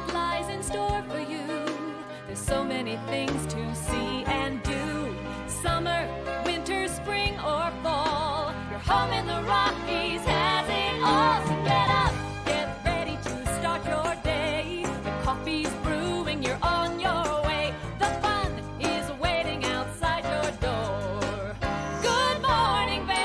what lies in store for you. There's so many things to see and do. Summer, winter, spring, or fall. Your home in the Rockies has it all. So get up, get ready to start your day. The coffee's brewing, you're on your way. The fun is waiting outside your door. Good morning, Vail.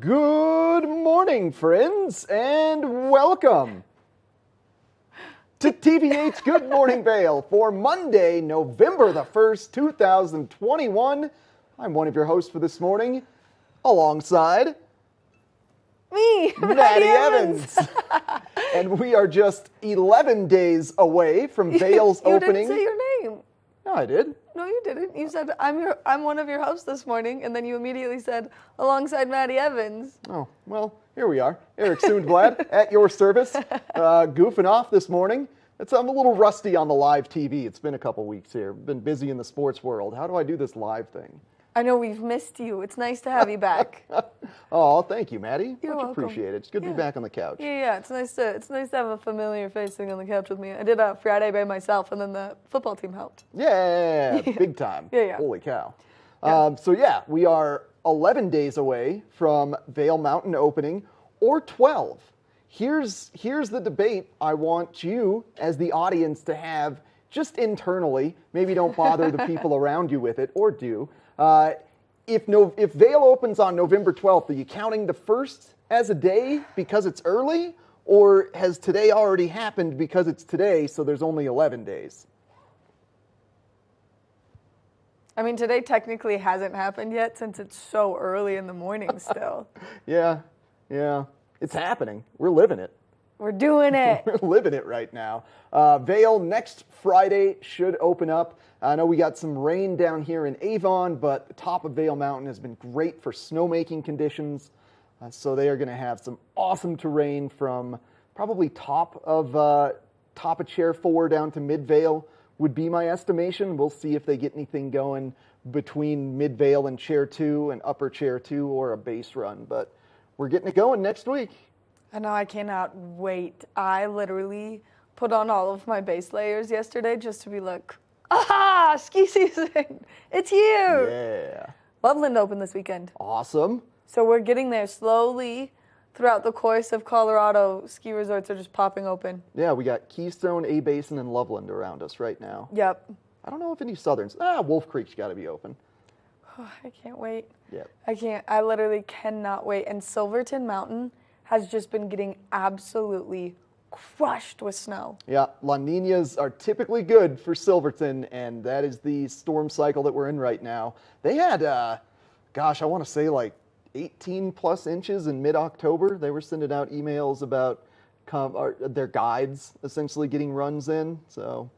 Good morning, friends, and welcome to TVH Good Morning Vail for Monday, November the 1st, 2021. I'm one of your hosts for this morning, alongside me, Maddie Evans. And we are just 11 days away from Vail's opening. You didn't say your name. No, I did. No, you didn't. You said, I'm one of your hosts this morning, and then you immediately said, alongside Maddie Evans. Oh, well, here we are. Eric Sundblad at your service, goofing off this morning. I'm a little rusty on the live TV. It's been a couple weeks here. Been busy in the sports world. How do I do this live thing? I know we've missed you. It's nice to have you back. Oh, thank you, Maddie. You're Much welcome. appreciated. It's good to be back on the couch. Yeah. It's nice to have a familiar face sitting on the couch with me. I did a Friday by myself, and then the football team helped. Yeah, big time. Yeah. Holy cow. Yeah. We are 11 days away from Vail Mountain opening, or 12. Here's the debate I want you, as the audience, to have just internally. Maybe don't bother the people around you with it, or do. If Vail opens on November 12th, are you counting the 1st as a day because it's early? Or has today already happened because it's today, so there's only 11 days? I mean, today technically hasn't happened yet since it's so early in the morning still. Yeah. It's happening. We're living it. We're doing it. We're living it right now. Vail next Friday should open up. I know we got some rain down here in Avon, but the top of Vail Mountain has been great for snowmaking conditions. So they are going to have some awesome terrain from probably top of Chair 4 down to Mid-Vail would be my estimation. We'll see if they get anything going between Mid-Vail and Chair 2 and Upper Chair 2 or a base run. But we're getting it going next week. I know, I cannot wait. I literally put on all of my base layers yesterday just to be like, aha, ski season, it's here. Yeah. Loveland opened this weekend. Awesome. So we're getting there slowly throughout the course of Colorado. Ski resorts are just popping open. Yeah, we got Keystone, A-Basin, and Loveland around us right now. Yep. I don't know if any Southerns. Wolf Creek's got to be open. Oh, I can't wait. Yep. I literally cannot wait. And Silverton Mountain has just been getting absolutely crushed with snow. Yeah, La Niñas are typically good for Silverton, and that is the storm cycle that we're in right now. They had, I want to say like 18 plus inches in mid-October. They were sending out emails about their guides essentially getting runs in. So,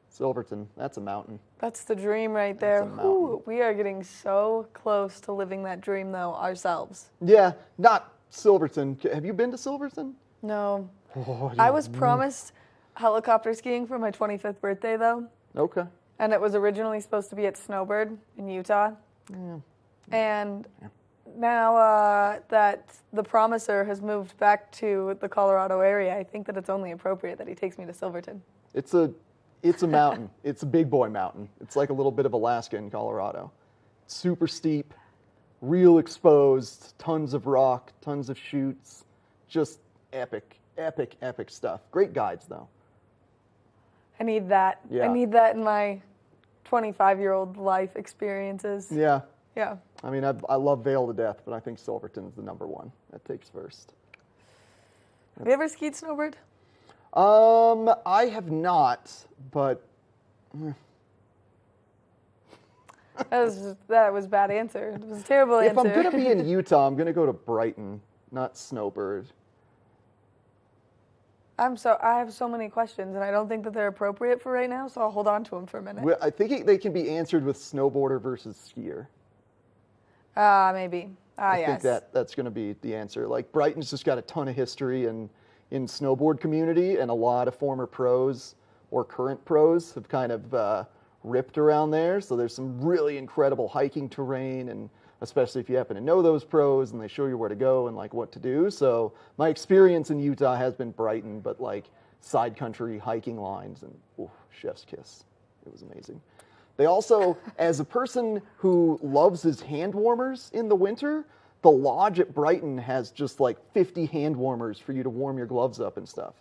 Silverton, that's a mountain. That's the dream right there. That's a mountain. We are getting so close to living that dream, though, ourselves. Yeah, not Silverton. Have you been to Silverton? No. Oh, I was promised helicopter skiing for my 25th birthday, though. Okay. And it was originally supposed to be at Snowbird in Utah. Yeah. And now that the promiser has moved back to the Colorado area, I think that it's only appropriate that he takes me to Silverton. It's a mountain. It's a big boy mountain. It's like a little bit of Alaska in Colorado. Super steep, real exposed, tons of rock, tons of chutes. Just epic stuff. Great guides, though. I need that. Yeah. I need that in my 25-year-old life experiences. Yeah. Yeah. I mean, I love Vail to death, but I think Silverton's the number one. That takes first. Have you ever skied Snowbird? I have not, but that was a bad answer. It was a terrible if answer. I'm going to be in Utah, I'm going to go to Brighton, not Snowbird. I have so many questions, and I don't think that they're appropriate for right now, so I'll hold on to them for a minute. Well, I think they can be answered with snowboarder versus skier. Maybe. I Yes. think that's going to be the answer. Like, Brighton's just got a ton of history in snowboard community, and a lot of former pros or current pros have kind of ripped around there. So there's some really incredible hiking terrain and especially if you happen to know those pros and they show you where to go and like what to do. So my experience in Utah has been Brighton, but like side country hiking lines and chef's kiss. It was amazing. They also, as a person who loves his hand warmers in the winter, the lodge at Brighton has just like 50 hand warmers for you to warm your gloves up and stuff.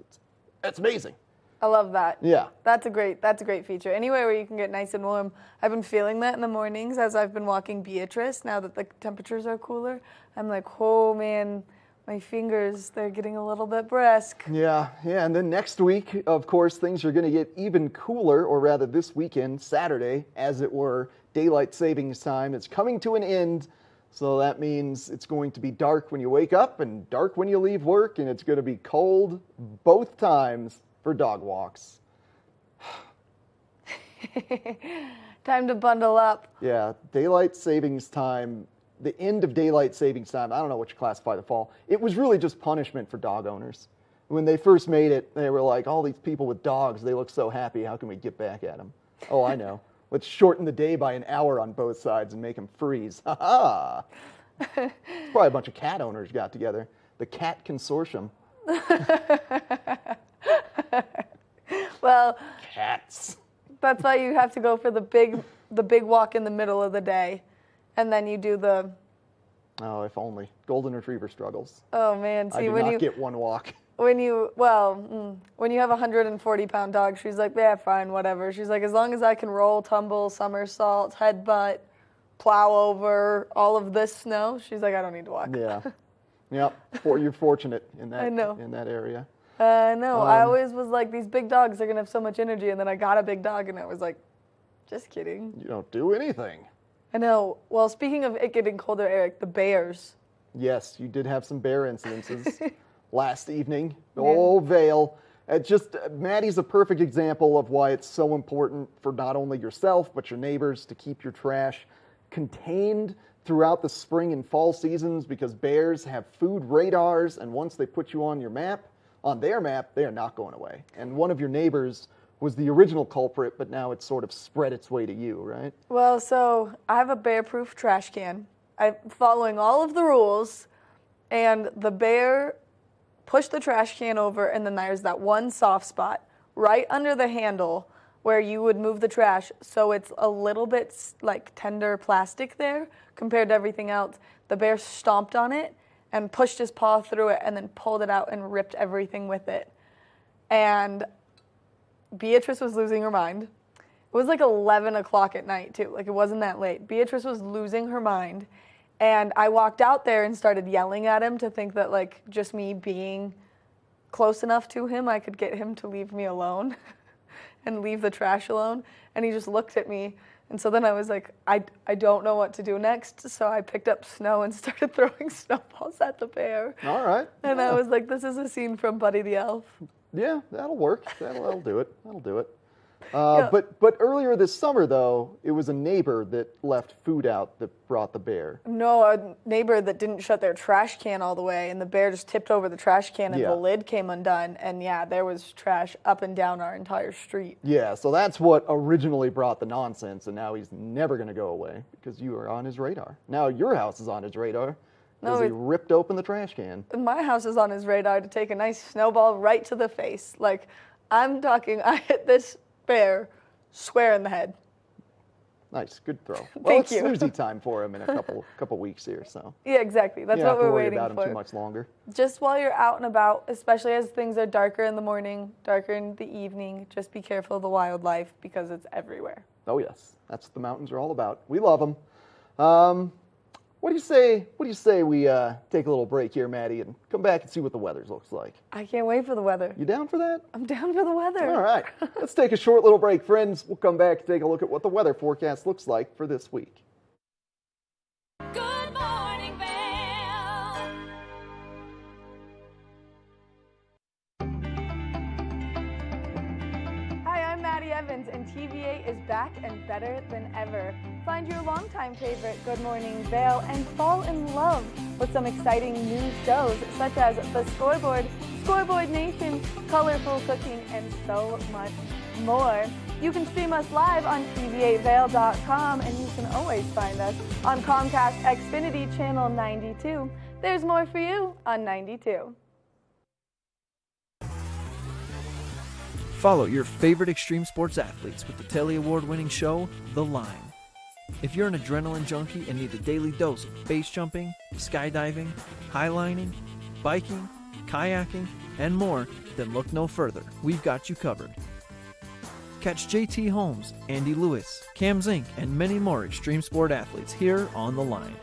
It's amazing. I love that. Yeah. That's a great feature. Anywhere where you can get nice and warm. I've been feeling that in the mornings as I've been walking Beatrice, now that the temperatures are cooler. I'm like, oh man, my fingers, they're getting a little bit brisk. Yeah, and then next week, of course, things are going to get even cooler, or rather this weekend, Saturday, as it were, daylight savings time. It's coming to an end, so that means it's going to be dark when you wake up and dark when you leave work, and it's going to be cold both times for dog walks. Time to bundle up. Yeah, daylight savings time, the end of daylight savings time, I don't know what you classify the fall. It was really just punishment for dog owners. When they first made it, they were like, all these people with dogs, they look so happy, how can we get back at them? Oh, I know. Let's shorten the day by an hour on both sides and make them freeze. Ha ha! Probably a bunch of cat owners got together. The Cat Consortium. Well, cats. That's why you have to go for the big walk in the middle of the day, and then you do the. Oh, if only. Golden Retriever struggles. Oh man, see I do when not you get one walk. when you when you have a 140-pound dog, she's like, yeah, fine, whatever. She's like, as long as I can roll, tumble, somersault, headbutt, plow over all of this snow, she's like, I don't need to walk. Yeah. Yep. You're fortunate in that. I know. In that area. No, I always was like, these big dogs are going to have so much energy, and then I got a big dog, and I was like, just kidding. You don't do anything. I know. Well, speaking of it getting colder, Eric, the bears. Yes, you did have some bear incidences last evening. Oh, Vail. Maddie's a perfect example of why it's so important for not only yourself, but your neighbors to keep your trash contained throughout the spring and fall seasons, because bears have food radars, and once they put you on their map, they are not going away. And one of your neighbors was the original culprit, but now it's sort of spread its way to you, right? Well, so I have a bear-proof trash can. I'm following all of the rules, and the bear pushed the trash can over, and then there's that one soft spot right under the handle where you would move the trash, so it's a little bit like tender plastic there compared to everything else. The bear stomped on it and pushed his paw through it and then pulled it out and ripped everything with it. And Beatrice was losing her mind. It was like 11 o'clock at night, too. Like, it wasn't that late. Beatrice was losing her mind. And I walked out there and started yelling at him to think that, like, just me being close enough to him, I could get him to leave me alone and leave the trash alone. And he just looked at me. And so then I was like, I don't know what to do next. So I picked up snow and started throwing snowballs at the bear. All right. And I was like, this is a scene from Buddy the Elf. Yeah, that'll work. That'll do it. That'll do it. Yeah. But earlier this summer, though, it was a neighbor that left food out that brought the bear. No, a neighbor that didn't shut their trash can all the way, and the bear just tipped over the trash can, and the lid came undone, and yeah, there was trash up and down our entire street. Yeah, so that's what originally brought the nonsense, and now he's never going to go away because you are on his radar. Now your house is on his radar because he ripped open the trash can. My house is on his radar to take a nice snowball right to the face. Like, I'm talking, I hit this bear square in the head. Nice, good throw. Well, Thank you. It's snoozy time for him in a couple weeks here, so. Yeah, exactly. That's what we're waiting for. You don't have to worry about him too much longer. Just while you're out and about, especially as things are darker in the morning, darker in the evening, just be careful of the wildlife because it's everywhere. Oh yes, that's what the mountains are all about. We love them. What do you say we take a little break here, Maddie, and come back and see what the weather looks like? I can't wait for the weather. You down for that? I'm down for the weather. All right. Let's take a short little break, friends. We'll come back and take a look at what the weather forecast looks like for this week. Good morning, Vail. Hi, I'm Maddie Evans, and TVA is back and better than ever. Find your longtime favorite Good Morning Vail and fall in love with some exciting new shows such as The Scoreboard, Scoreboard Nation, Colorful Cooking, and so much more. You can stream us live on tv8vail.com, and you can always find us on Comcast Xfinity Channel 92. There's more for you on 92. Follow your favorite extreme sports athletes with the Telly Award-winning show, The Line. If you're an adrenaline junkie and need a daily dose of base jumping, skydiving, highlining, biking, kayaking, and more, then look no further. We've got you covered. Catch JT Holmes, Andy Lewis, Cam Zink, and many more extreme sport athletes here on The Line.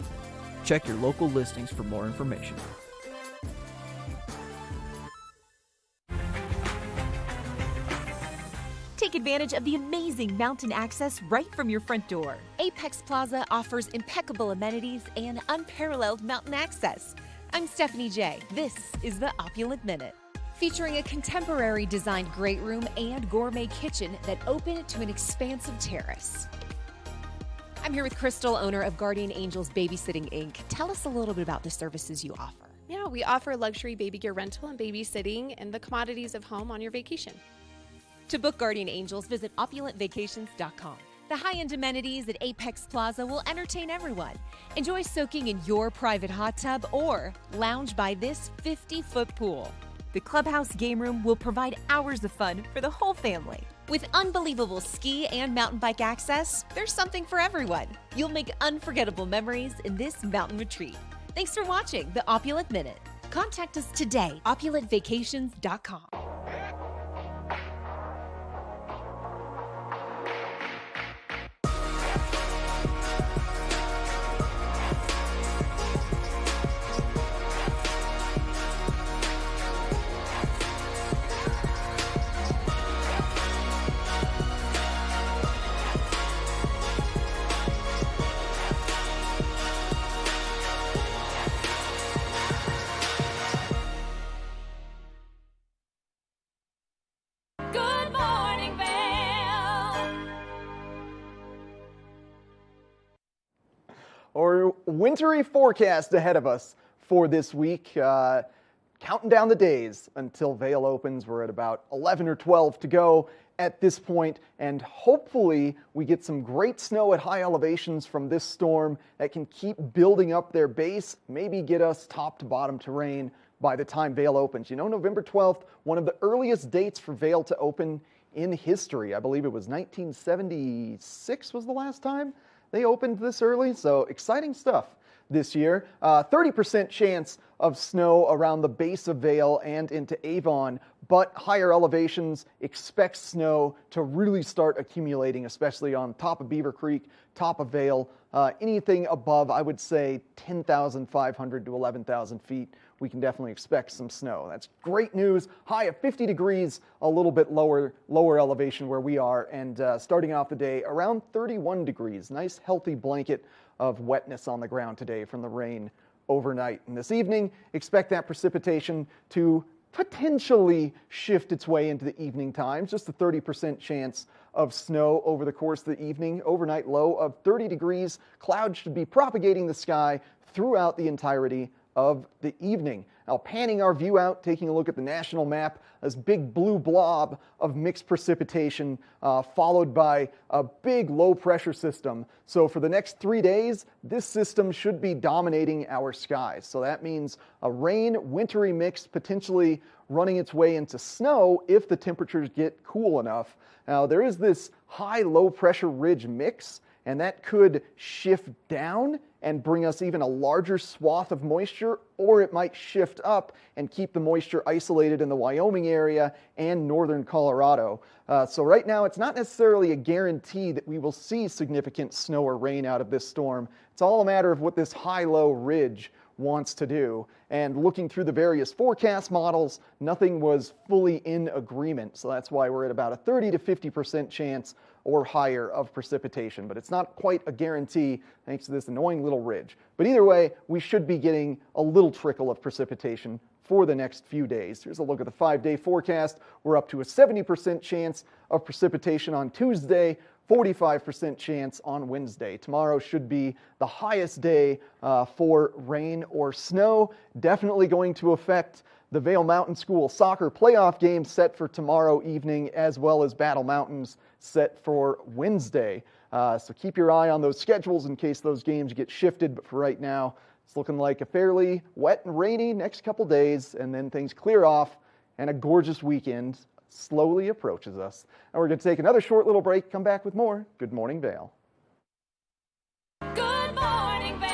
Check your local listings for more information. Take advantage of the amazing mountain access right from your front door. Apex Plaza offers impeccable amenities and unparalleled mountain access. I'm Stephanie J. This is the Opulent Minute. Featuring a contemporary designed great room and gourmet kitchen that open to an expansive terrace. I'm here with Crystal, owner of Guardian Angels Babysitting Inc. Tell us a little bit about the services you offer. Yeah, we offer luxury baby gear rental and babysitting and the commodities of home on your vacation. To book Guardian Angels, visit opulentvacations.com. The high-end amenities at Apex Plaza will entertain everyone. Enjoy soaking in your private hot tub or lounge by this 50-foot pool. The clubhouse game room will provide hours of fun for the whole family. With unbelievable ski and mountain bike access, there's something for everyone. You'll make unforgettable memories in this mountain retreat. Thanks for watching the Opulent Minute. Contact us today, opulentvacations.com. Good morning, Vail. Our wintry forecast ahead of us for this week. Counting down the days until Vail opens. We're at about 11 or 12 to go at this point, and hopefully we get some great snow at high elevations from this storm that can keep building up their base, maybe get us top to bottom terrain by the time Vail opens. You know, November 12th, one of the earliest dates for Vail to open in history. I believe it was 1976 was the last time they opened this early, so exciting stuff this year. 30% chance of snow around the base of Vail and into Avon, but higher elevations expect snow to really start accumulating, especially on top of Beaver Creek, top of Vail. Anything above, I would say, 10,500 to 11,000 feet, we can definitely expect some snow. That's great news. High of 50 degrees, a little bit lower elevation where we are, and starting off the day around 31 degrees. Nice healthy blanket of wetness on the ground today from the rain overnight. And this evening, expect that precipitation to potentially shift its way into the evening times. Just a 30% chance of snow over the course of the evening. Overnight low of 30 degrees. Clouds should be propagating the sky throughout the entirety of the evening. Now, panning our view out, taking a look at the national map, this big blue blob of mixed precipitation followed by a big low pressure system. So for the next 3 days, this system should be dominating our skies. So that means a rain, wintry mix, potentially running its way into snow if the temperatures get cool enough. Now, there is this high low pressure ridge mix, and that could shift down and bring us even a larger swath of moisture, or it might shift up and keep the moisture isolated in the Wyoming area and northern Colorado. So right now, it's not necessarily a guarantee that we will see significant snow or rain out of this storm. It's all a matter of what this high-low ridge wants to do. And looking through the various forecast models, nothing was fully in agreement. So that's why we're at about a 30 to 50% chance or higher of precipitation. But it's not quite a guarantee thanks to this annoying little ridge. But either way, we should be getting a little trickle of precipitation for the next few days. Here's a look at the 5-day forecast. We're up to a 70% chance of precipitation on Tuesday. 45% chance on Wednesday. Tomorrow should be the highest day for rain or snow. Definitely going to affect the Vail Mountain School soccer playoff game set for tomorrow evening, as well as Battle Mountains set for Wednesday. So keep your eye on those schedules in case those games get shifted. But for right now, it's looking like a fairly wet and rainy next couple days, and then things clear off and a gorgeous weekend slowly approaches us. And we're going to take another short little break, come back with more Good Morning Vail. Good morning, Vail.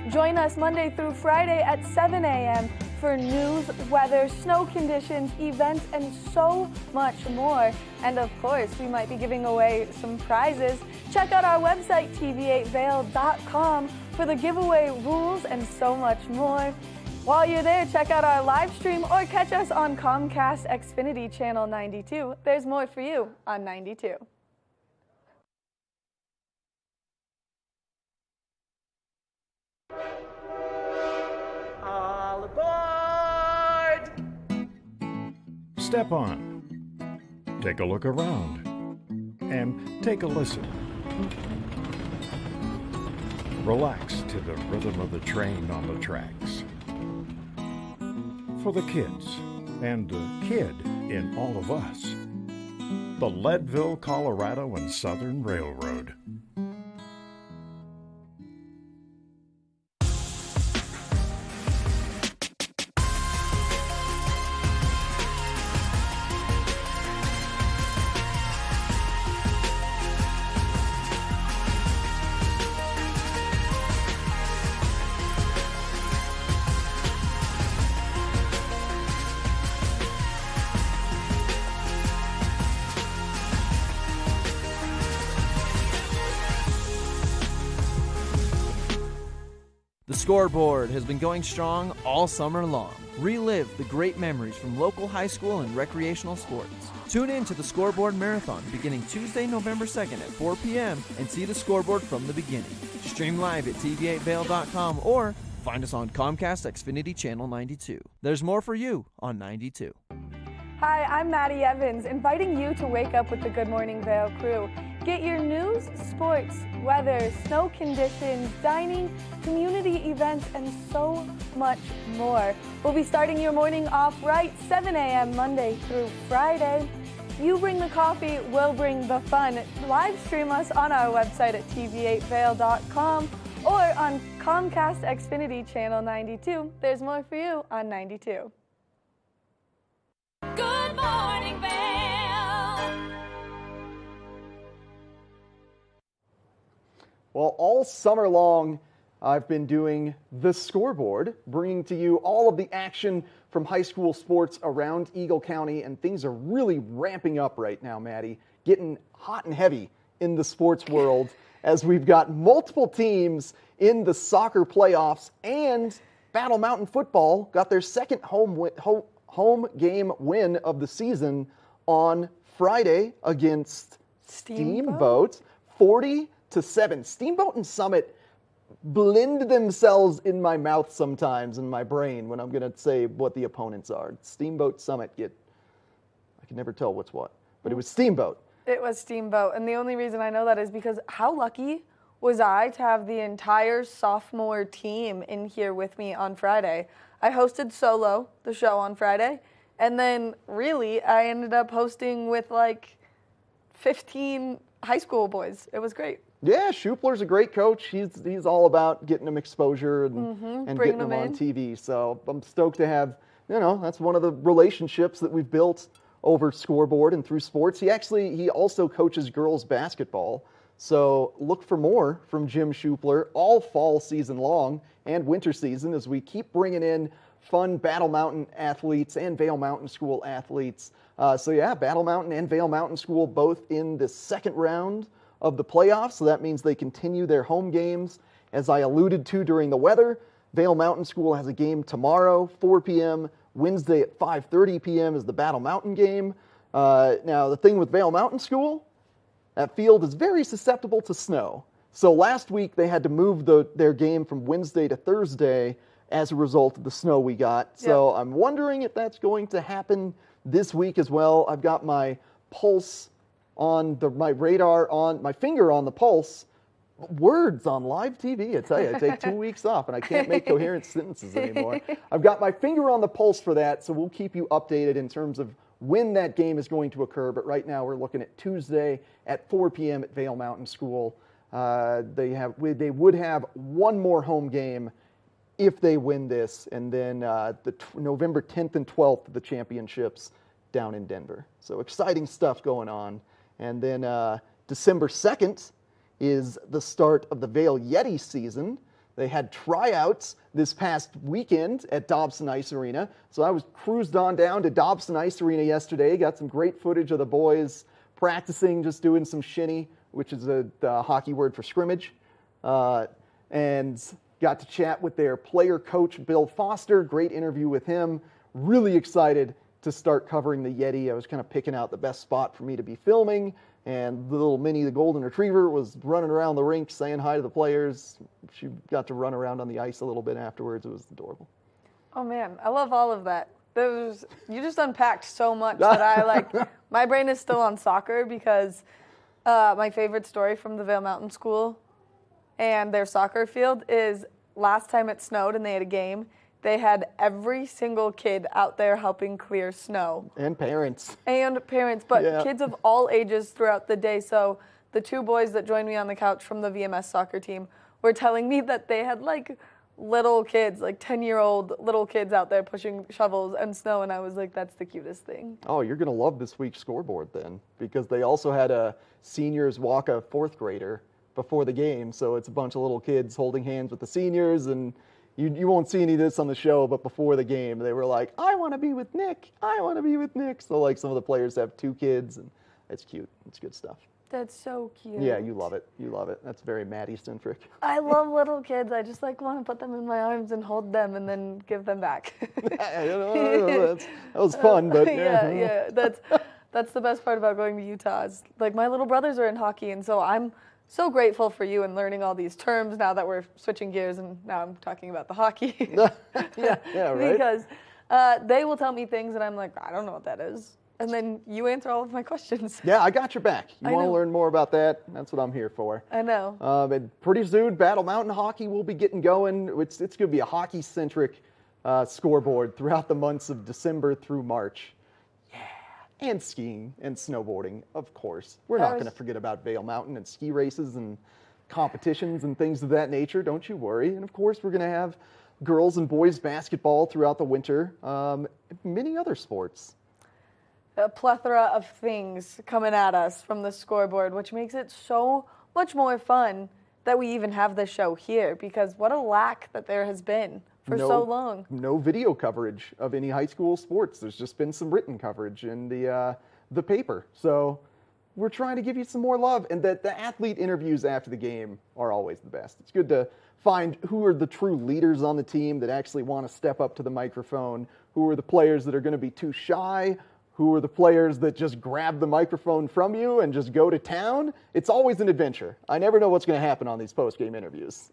Join us Monday through Friday at 7 a.m. for news, weather, snow conditions, events, and so much more. And of course, we might be giving away some prizes. Check out our website, tv8vail.com, for the giveaway rules and so much more. While you're there, check out our live stream or catch us on Comcast Xfinity Channel 92. There's more for you on 92. All aboard! Step on, take a look around, and take a listen. Relax to the rhythm of the train on the tracks. For the kids, and the kid in all of us, the Leadville, Colorado and Southern Railroad. The Scoreboard has been going strong all summer long. Relive the great memories from local high school and recreational sports. Tune in to the Scoreboard Marathon beginning Tuesday, November 2nd at 4 p.m. and see the scoreboard from the beginning. Stream live at tv8vail.com or find us on Comcast Xfinity Channel 92. There's more for you on 92. Hi, I'm Maddie Evans, inviting you to wake up with the Good Morning Vail crew. Get your news, sports, weather, snow conditions, dining, community events, and so much more. We'll be starting your morning off right 7 a.m. Monday through Friday. You bring the coffee, we'll bring the fun. Live stream us on our website at tv8vail.com or on Comcast Xfinity Channel 92. There's more for you on 92. Good morning, Vail. Well, all summer long, I've been doing the Scoreboard, bringing to you all of the action from high school sports around Eagle County, and things are really ramping up right now, Maddie, getting hot and heavy in the sports world as we've got multiple teams in the soccer playoffs, and Battle Mountain football got their second home game win of the season on Friday against Steamboat, 40-7. Steamboat and Summit blend themselves in my mouth sometimes, in my brain, when I'm going to say what the opponents are. Steamboat, Summit, I can never tell what's what, but it was Steamboat. It was Steamboat, and the only reason I know that is because how lucky was I to have the entire sophomore team in here with me on Friday. I hosted solo the show on Friday, and then really I ended up hosting with like 15 high school boys. It was great. Yeah, Schupler's a great coach. He's all about getting them exposure and getting them on TV. So I'm stoked to have, that's one of the relationships that we've built over Scoreboard and through sports. He also coaches girls basketball. So look for more from Jim Schupler all fall season long and winter season as we keep bringing in fun Battle Mountain athletes and Vail Mountain School athletes. Battle Mountain and Vail Mountain School both in the second round of the playoffs, so that means they continue their home games. As I alluded to during the weather, Vail Mountain School has a game tomorrow, 4 p.m. Wednesday at 5:30 p.m. is the Battle Mountain game. Now, the thing with Vail Mountain School, that field is very susceptible to snow. So last week they had to move their game from Wednesday to Thursday as a result of the snow we got. So I'm wondering if that's going to happen this week as well. I've got my pulse on my radar, on my finger on the pulse. Words on live TV, I tell you, I take 2 weeks off and I can't make coherent sentences anymore. I've got my finger on the pulse for that, so we'll keep you updated in terms of when that game is going to occur. But right now we're looking at Tuesday at 4 p.m. at Vail Mountain School. They would have one more home game if they win this, and then November 10th and 12th, the championships down in Denver. So exciting stuff going on. And then December 2nd, is the start of the Vail Yeti season. They had tryouts this past weekend at Dobson Ice Arena. So I was cruised on down to Dobson Ice Arena yesterday, got some great footage of the boys practicing, just doing some shinny, which is the hockey word for scrimmage, and got to chat with their player coach, Bill Foster. Great interview with him. Really excited to start covering the Yeti. I was kind of picking out the best spot for me to be filming. And the little Minnie, the golden retriever, was running around the rink saying hi to the players. She got to run around on the ice a little bit afterwards. It was adorable. Oh, man, I love all of that. You just unpacked so much that my brain is still on soccer because my favorite story from the Vail Mountain School and their soccer field is last time it snowed and they had a game, they had every single kid out there helping clear snow. And parents. But yeah. Kids of all ages throughout the day. So the two boys that joined me on the couch from the VMS soccer team were telling me that they had little kids, 10-year-old little kids out there pushing shovels and snow, and I was like, that's the cutest thing. Oh, you're going to love this week's scoreboard then, because they also had a seniors walk a fourth grader before the game, so it's a bunch of little kids holding hands with the seniors, and you won't see any of this on the show, but before the game, they were like, I want to be with Nick. I want to be with Nick. So some of the players have 2 kids, and it's cute. It's good stuff. That's so cute. Yeah, you love it. You love it. That's very Maddie-centric. I love little kids. I just want to put them in my arms and hold them and then give them back. That was fun, but yeah. That's the best part about going to Utah. Is my little brothers are in hockey, and so I'm so grateful for you and learning all these terms now that we're switching gears and now I'm talking about the hockey. yeah, right. Because they will tell me things and I'm like, I don't know what that is. And then you answer all of my questions. Yeah, I got your back. You want to learn more about that? That's what I'm here for. I know. And pretty soon, Battle Mountain Hockey will be getting going. It's going to be a hockey-centric scoreboard throughout the months of December through March. And skiing and snowboarding, of course. We're not going to forget about Vail Mountain and ski races and competitions and things of that nature. Don't you worry. And of course, we're going to have girls and boys basketball throughout the winter. Many other sports. A plethora of things coming at us from the scoreboard, which makes it so much more fun that we even have this show here, because what a lack that there has been for so long. No video coverage of any high school sports. There's just been some written coverage in the paper. So we're trying to give you some more love, and that the athlete interviews after the game are always the best. It's good to find who are the true leaders on the team that actually want to step up to the microphone, who are the players that are going to be too shy, who are the players that just grab the microphone from you and just go to town. It's always an adventure. I never know what's going to happen on these post-game interviews.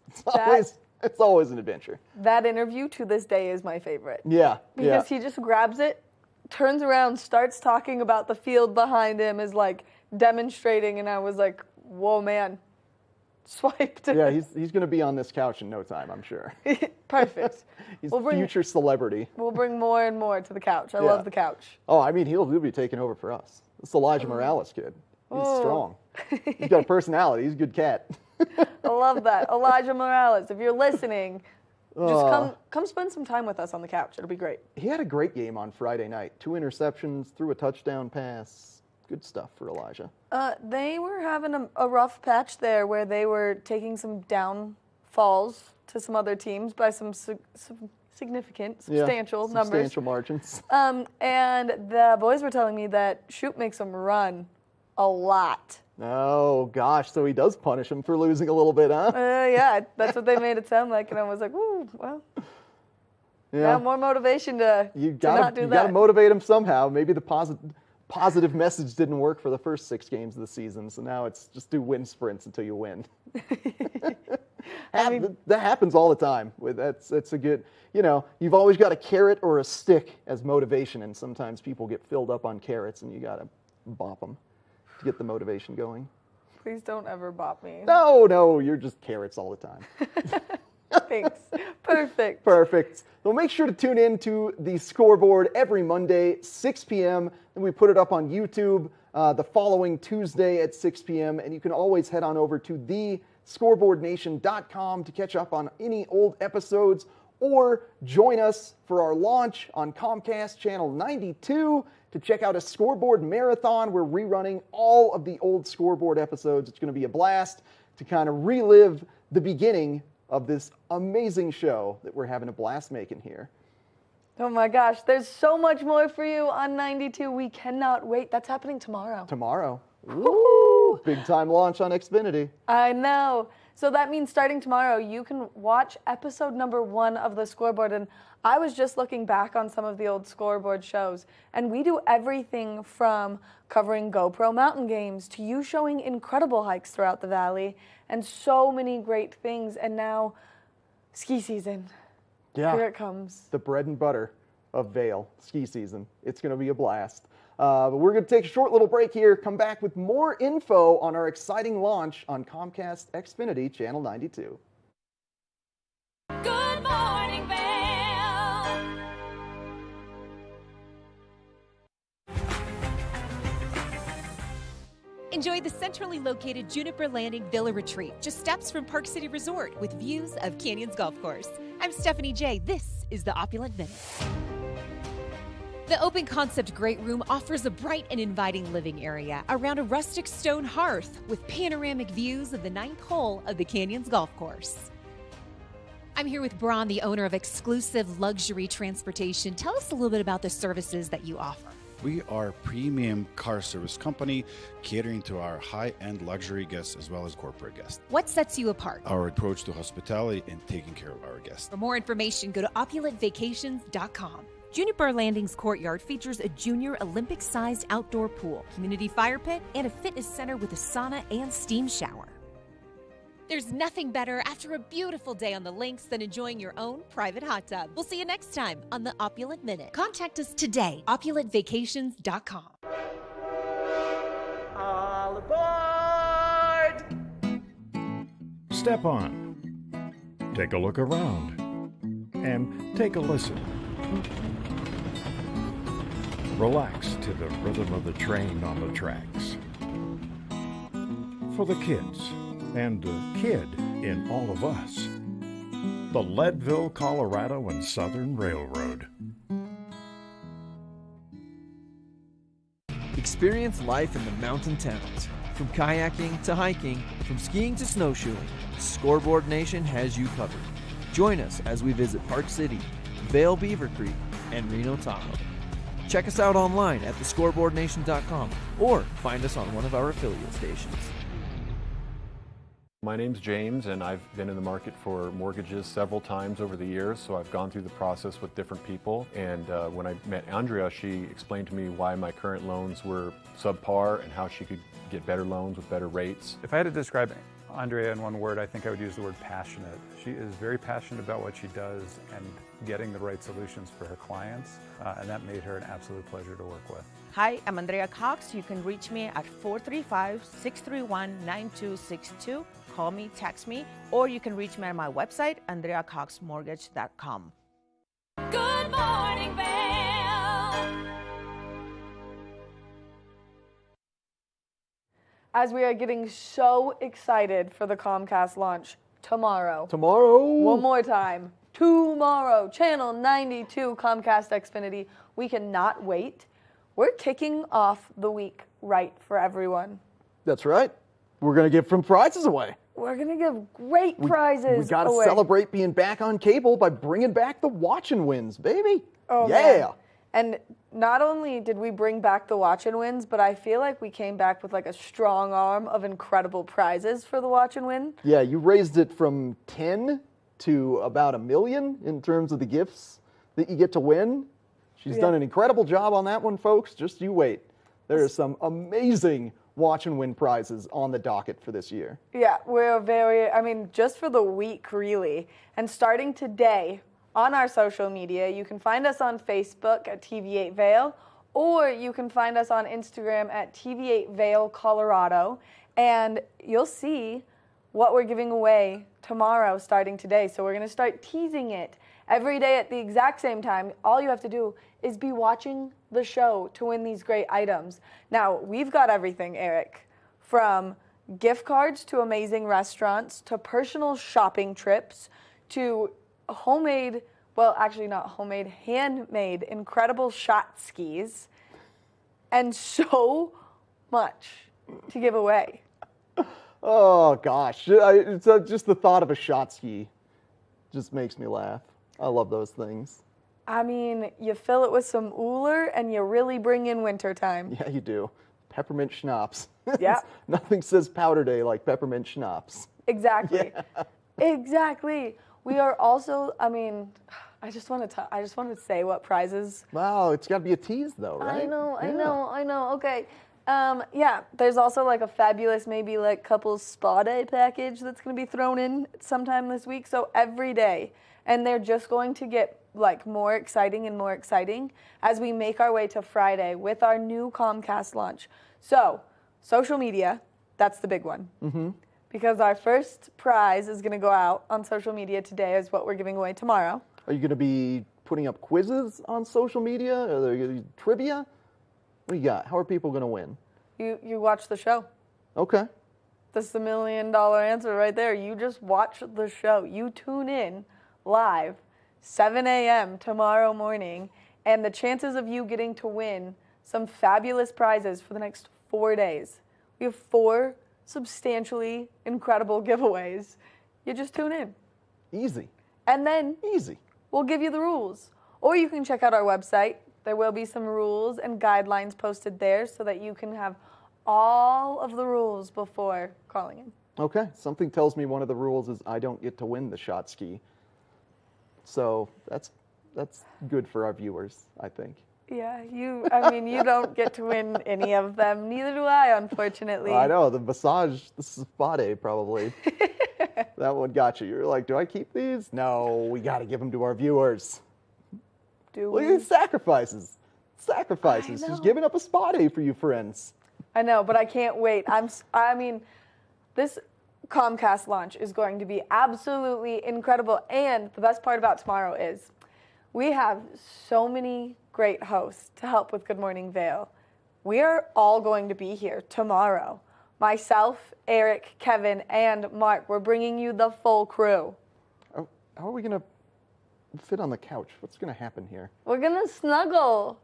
It's always an adventure. That interview to this day is my favorite. Yeah. Because he just grabs it, turns around, starts talking about the field behind him, is demonstrating, and I was like, whoa, man. Swiped. Yeah, he's going to be on this couch in no time, I'm sure. Perfect. He's a future celebrity. We'll bring more and more to the couch. I love the couch. Oh, I mean, he'll be taking over for us. This Elijah Morales kid. He's strong. He's got a personality. He's a good cat. I love that. Elijah Morales, if you're listening, just come spend some time with us on the couch. It'll be great. He had a great game on Friday night. 2 interceptions, threw a touchdown pass. Good stuff for Elijah. They were having a rough patch there where they were taking some downfalls to some other teams by some substantial numbers. Substantial margins. And the boys were telling me that Shoop makes them run a lot. Oh, gosh. So he does punish them for losing a little bit, huh? Yeah, that's what they made it sound like. And I was like, ooh, well, yeah, more motivation to not do that. You got to motivate them somehow. Maybe the positive message didn't work for the first 6 games of the season, so now it's just do wind sprints until you win. That happens all the time. That's a good, you've always got a carrot or a stick as motivation, and sometimes people get filled up on carrots, and you got to bop them to get the motivation going. Please don't ever bop me. No, you're just carrots all the time. Thanks. Perfect. Perfect. Well, make sure to tune in to the Scoreboard every Monday, 6 p.m. And we put it up on YouTube the following Tuesday at 6 p.m. And you can always head on over to thescoreboardnation.com to catch up on any old episodes, or join us for our launch on Comcast Channel 92 to check out a Scoreboard marathon. We're rerunning all of the old Scoreboard episodes. It's going to be a blast to kind of relive the beginning of this amazing show that we're having a blast making here. Oh my gosh, there's so much more for you on 92. We cannot wait. That's happening tomorrow. Tomorrow. Woo! Big time launch on Xfinity. I know. So that means starting tomorrow, you can watch episode number 1 of the Scoreboard. And I was just looking back on some of the old Scoreboard shows, and we do everything from covering GoPro mountain games to you showing incredible hikes throughout the valley, and so many great things. And now, ski season. Yeah. Here it comes. The bread and butter of Vail, ski season. It's going to be a blast. But we're going to take a short little break here, come back with more info on our exciting launch on Comcast Xfinity Channel 92. Good morning, Vail. Enjoy the centrally located Juniper Landing Villa Retreat, just steps from Park City Resort with views of Canyons Golf Course. I'm Stephanie J. This is the Opulent Minute. The open concept Great Room offers a bright and inviting living area around a rustic stone hearth with panoramic views of the 9th hole of the Canyons Golf Course. I'm here with Braun, the owner of Exclusive Luxury Transportation. Tell us a little bit about the services that you offer. We are a premium car service company catering to our high-end luxury guests as well as corporate guests. What sets you apart? Our approach to hospitality and taking care of our guests. For more information, go to opulentvacations.com. Juniper Landing's courtyard features a junior Olympic-sized outdoor pool, community fire pit, and a fitness center with a sauna and steam shower. There's nothing better after a beautiful day on the links than enjoying your own private hot tub. We'll see you next time on the Opulent Minute. Contact us today, opulentvacations.com. All aboard! Step on. Take a look around. And take a listen. Relax to the rhythm of the train on the tracks. For the kids, and the kid in all of us, the Leadville, Colorado and Southern Railroad. Experience life in the mountain towns. From kayaking to hiking, from skiing to snowshoeing, Scoreboard Nation has you covered. Join us as we visit Park City, Vail Beaver Creek, and Reno Tahoe. Check us out online at thescoreboardnation.com or find us on one of our affiliate stations. My name's James, and I've been in the market for mortgages several times over the years, so I've gone through the process with different people. And when I met Andrea, she explained to me why my current loans were subpar and how she could get better loans with better rates. If I had to describe Andrea in one word, I think I would use the word passionate. She is very passionate about what she does and getting the right solutions for her clients, and that made her an absolute pleasure to work with. Hi, I'm Andrea Cox. You can reach me at 435-631-9262. Call me, text me, or you can reach me at my website, andreacoxmortgage.com. Good morning, Vail. As we are getting so excited for the Comcast launch tomorrow. Tomorrow. One more time. Tomorrow. Channel 92 Comcast Xfinity. We cannot wait. We're kicking off the week right for everyone. That's right. We're going to give some prizes away. We're going to give great prizes We got to away. celebrate being back on cable by bringing back the Watch and Wins, baby. Oh, yeah. man. And not only did we bring back the Watch and Wins, but I feel like we came back with like a strong arm of incredible prizes for the Watch and Win. Yeah, you raised it from 10 to about $1 million in terms of the gifts that you get to win. She's done an incredible job on that one, folks. Just you wait. There are some amazing watch and win prizes on the docket for this year. Yeah, just for the week, really. And starting today on our social media, you can find us on Facebook at TV8 Vail, or you can find us on Instagram at TV8 Vail, Colorado, and you'll see what we're giving away tomorrow starting today. So we're going to start teasing it every day at the exact same time. All you have to do is be watching the show to win these great items. Now, we've got everything, Eric, from gift cards to amazing restaurants, to personal shopping trips, to handmade, incredible shot skis, and so much to give away. Oh, gosh. Just the thought of a shot ski just makes me laugh. I love those things. I mean, you fill it with some Uller and you really bring in wintertime. Yeah, you do. Peppermint schnapps. Yeah. Nothing says powder day like peppermint schnapps. Exactly. Yeah. Exactly. We are also, I just want to say what prizes. Wow, it's got to be a tease though, right? I know. Okay. There's also like a fabulous couples spa day package that's going to be thrown in sometime this week. So every day. And they're just going to get more exciting and more exciting as we make our way to Friday with our new Comcast launch. So, social media, that's the big one. Mm-hmm. Because our first prize is going to go out on social media today is what we're giving away tomorrow. Are you going to be putting up quizzes on social media? Are there going to be trivia? What do you got? How are people going to win? You watch the show. Okay. That's the $1 million answer right there. You just watch the show. You tune in live 7 a.m. tomorrow morning, and the chances of you getting to win some fabulous prizes for the next 4 days. We have 4 substantially incredible giveaways. You just tune in. Easy. And then Easy. We'll give you the rules. Or you can check out our website. There will be some rules and guidelines posted there so that you can have all of the rules before calling in. Okay. Something tells me one of the rules is I don't get to win the shot ski. So that's good for our viewers, I think. Yeah, you don't get to win any of them. Neither do I, unfortunately. I know, the spa day probably. That one got you. You're like, do I keep these? No, we got to give them to our viewers. Look at these sacrifices. Sacrifices. Just giving up a spa day for you friends. I know, but I can't wait. This Comcast launch is going to be absolutely incredible. And the best part about tomorrow is we have so many great hosts to help with Good Morning Vail. We are all going to be here tomorrow. Myself, Eric, Kevin, and Mark. We're bringing you the full crew. How are we going to fit on the couch? What's going to happen here? We're going to snuggle.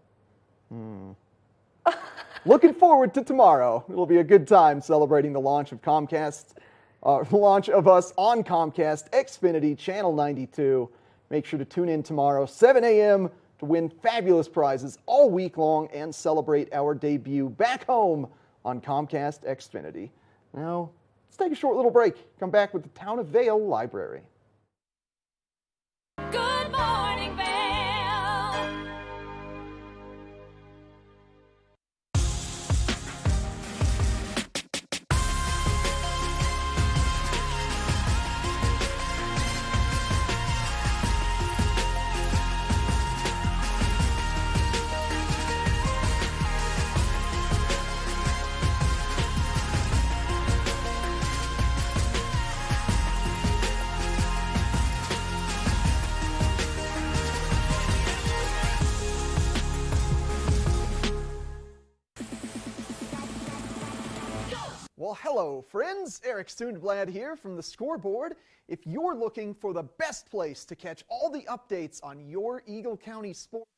Looking forward to tomorrow. It'll be a good time celebrating the launch of Comcast. The launch of us on Comcast Xfinity Channel 92. Make sure to tune in tomorrow, 7 a.m., to win fabulous prizes all week long and celebrate our debut back home on Comcast Xfinity. Now, let's take a short little break. Come back with the Town of Vail Library. Good morning, Vail. Well, hello, friends. Eric Sundblad here from the Scoreboard. If you're looking for the best place to catch all the updates on your Eagle County sports,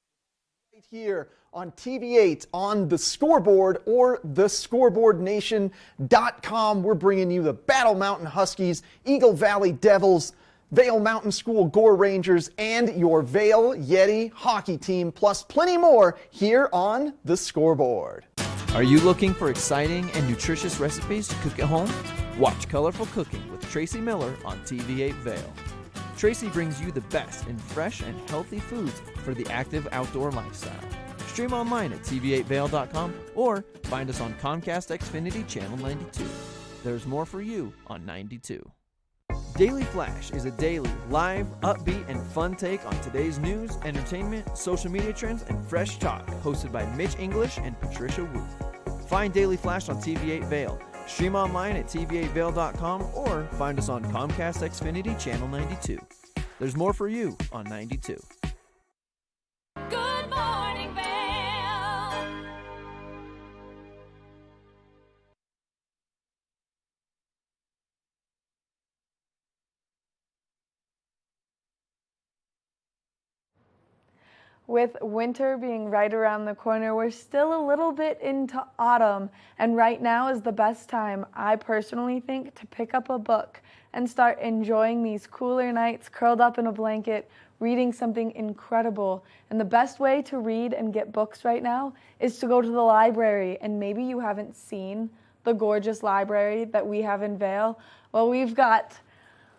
right here on TV8, on the Scoreboard, or thescoreboardnation.com, we're bringing you the Battle Mountain Huskies, Eagle Valley Devils, Vail Mountain School Gore Rangers, and your Vail Yeti hockey team, plus plenty more here on the Scoreboard. Are you looking for exciting and nutritious recipes to cook at home? Watch Colorful Cooking with Tracy Miller on TV8 Vail. Tracy brings you the best in fresh and healthy foods for the active outdoor lifestyle. Stream online at tv8vail.com or find us on Comcast Xfinity Channel 92. There's more for you on 92. Daily Flash is a daily, live, upbeat, and fun take on today's news, entertainment, social media trends, and fresh talk, hosted by Mitch English and Patricia Wu. Find Daily Flash on TV8 Vail. Stream online at tv8vail.com or find us on Comcast Xfinity Channel 92. There's more for you on 92. Good morning, Vail. With winter being right around the corner, we're still a little bit into autumn, and right now is the best time, I personally think, to pick up a book and start enjoying these cooler nights curled up in a blanket, reading something incredible. And the best way to read and get books right now is to go to the library, and maybe you haven't seen the gorgeous library that we have in Vail. Well, we've got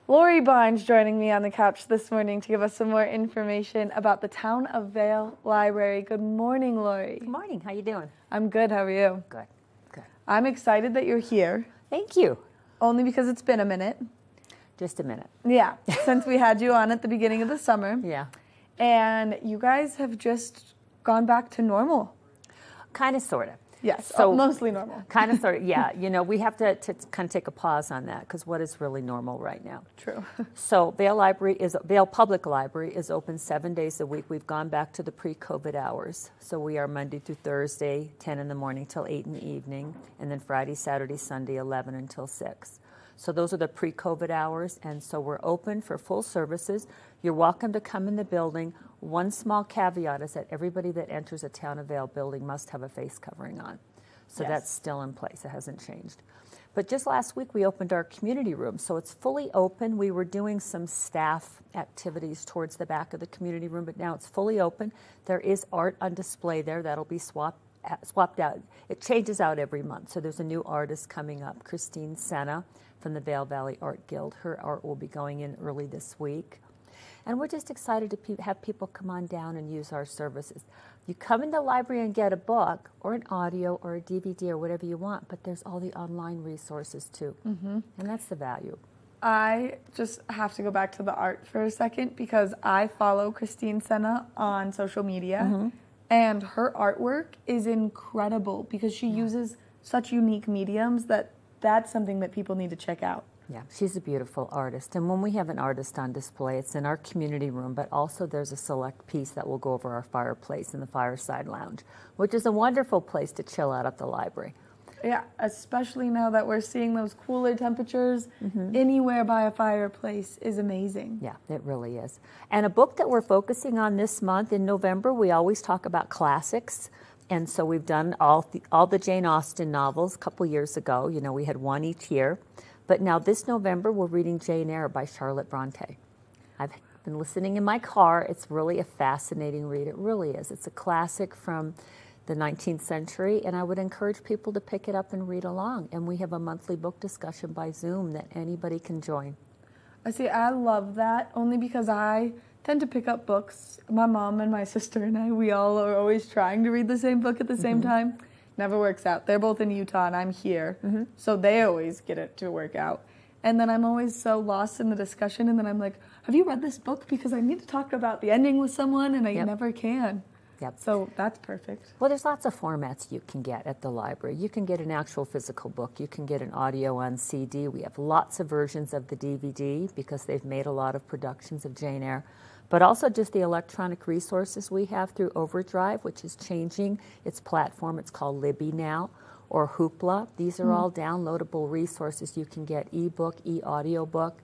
Lori Barnes joining me on the couch this morning to give us some more information about the Town of Vail Library. Good morning, Lori. Good morning. How you doing? I'm good. How are you? Good. Good. I'm excited that you're here. Thank you. Only because it's been a minute. Just a minute. Yeah, since we had you on at the beginning of the summer. Yeah. And you guys have just gone back to normal. Kind of, sort of. Yes, So mostly normal. Kind of, sort of, yeah. You know, we have to kind of take a pause on that because what is really normal right now? True. So Vail Public Library is open 7 days a week. We've gone back to the pre-COVID hours. So we are Monday through Thursday, 10 in the morning till 8 in the evening, and then Friday, Saturday, Sunday, 11 until 6. So those are the pre-COVID hours, and so we're open for full services. You're welcome to come in the building. One small caveat is that everybody that enters a Town of Vail building must have a face covering on. So Yes. That's still in place. It hasn't changed. But just last week, we opened our community room, so it's fully open. We were doing some staff activities towards the back of the community room, but now it's fully open. There is art on display there that'll be swapped out. It changes out every month, so there's a new artist coming up, Christine Senna from the Vail Valley Art Guild. Her art will be going in early this week. And we're just excited to have people come on down and use our services. You come in the library and get a book or an audio or a DVD or whatever you want, but there's all the online resources too. Mm-hmm. And that's the value. I just have to go back to the art for a second because I follow Christine Senna on social media, and her artwork is incredible because she uses such unique mediums that's something that people need to check out. Yeah, she's a beautiful artist. And when we have an artist on display, it's in our community room, but also there's a select piece that will go over our fireplace in the Fireside Lounge, which is a wonderful place to chill out at the library. Yeah, especially now that we're seeing those cooler temperatures, anywhere by a fireplace is amazing. Yeah, it really is. And a book that we're focusing on this month in November, we always talk about classics. And so we've done all the Jane Austen novels a couple years ago. You know, we had one each year. But now this November, we're reading Jane Eyre by Charlotte Bronte. I've been listening in my car. It's really a fascinating read. It really is. It's a classic from the 19th century, and I would encourage people to pick it up and read along. And we have a monthly book discussion by Zoom that anybody can join. I love that, only because I tend to pick up books. My mom and my sister and I, we all are always trying to read the same book at the same time. Never works out. They're both in Utah and I'm here, so they always get it to work out. And then I'm always so lost in the discussion, and then I'm like, have you read this book? Because I need to talk about the ending with someone, and I never can. Yep. So that's perfect. Well, there's lots of formats you can get at the library. You can get an actual physical book. You can get an audio on CD. We have lots of versions of the DVD because they've made a lot of productions of Jane Eyre. But also just the electronic resources we have through Overdrive, which is changing its platform. It's called Libby now, or Hoopla. These are all downloadable resources. You can get ebook, e-audiobook,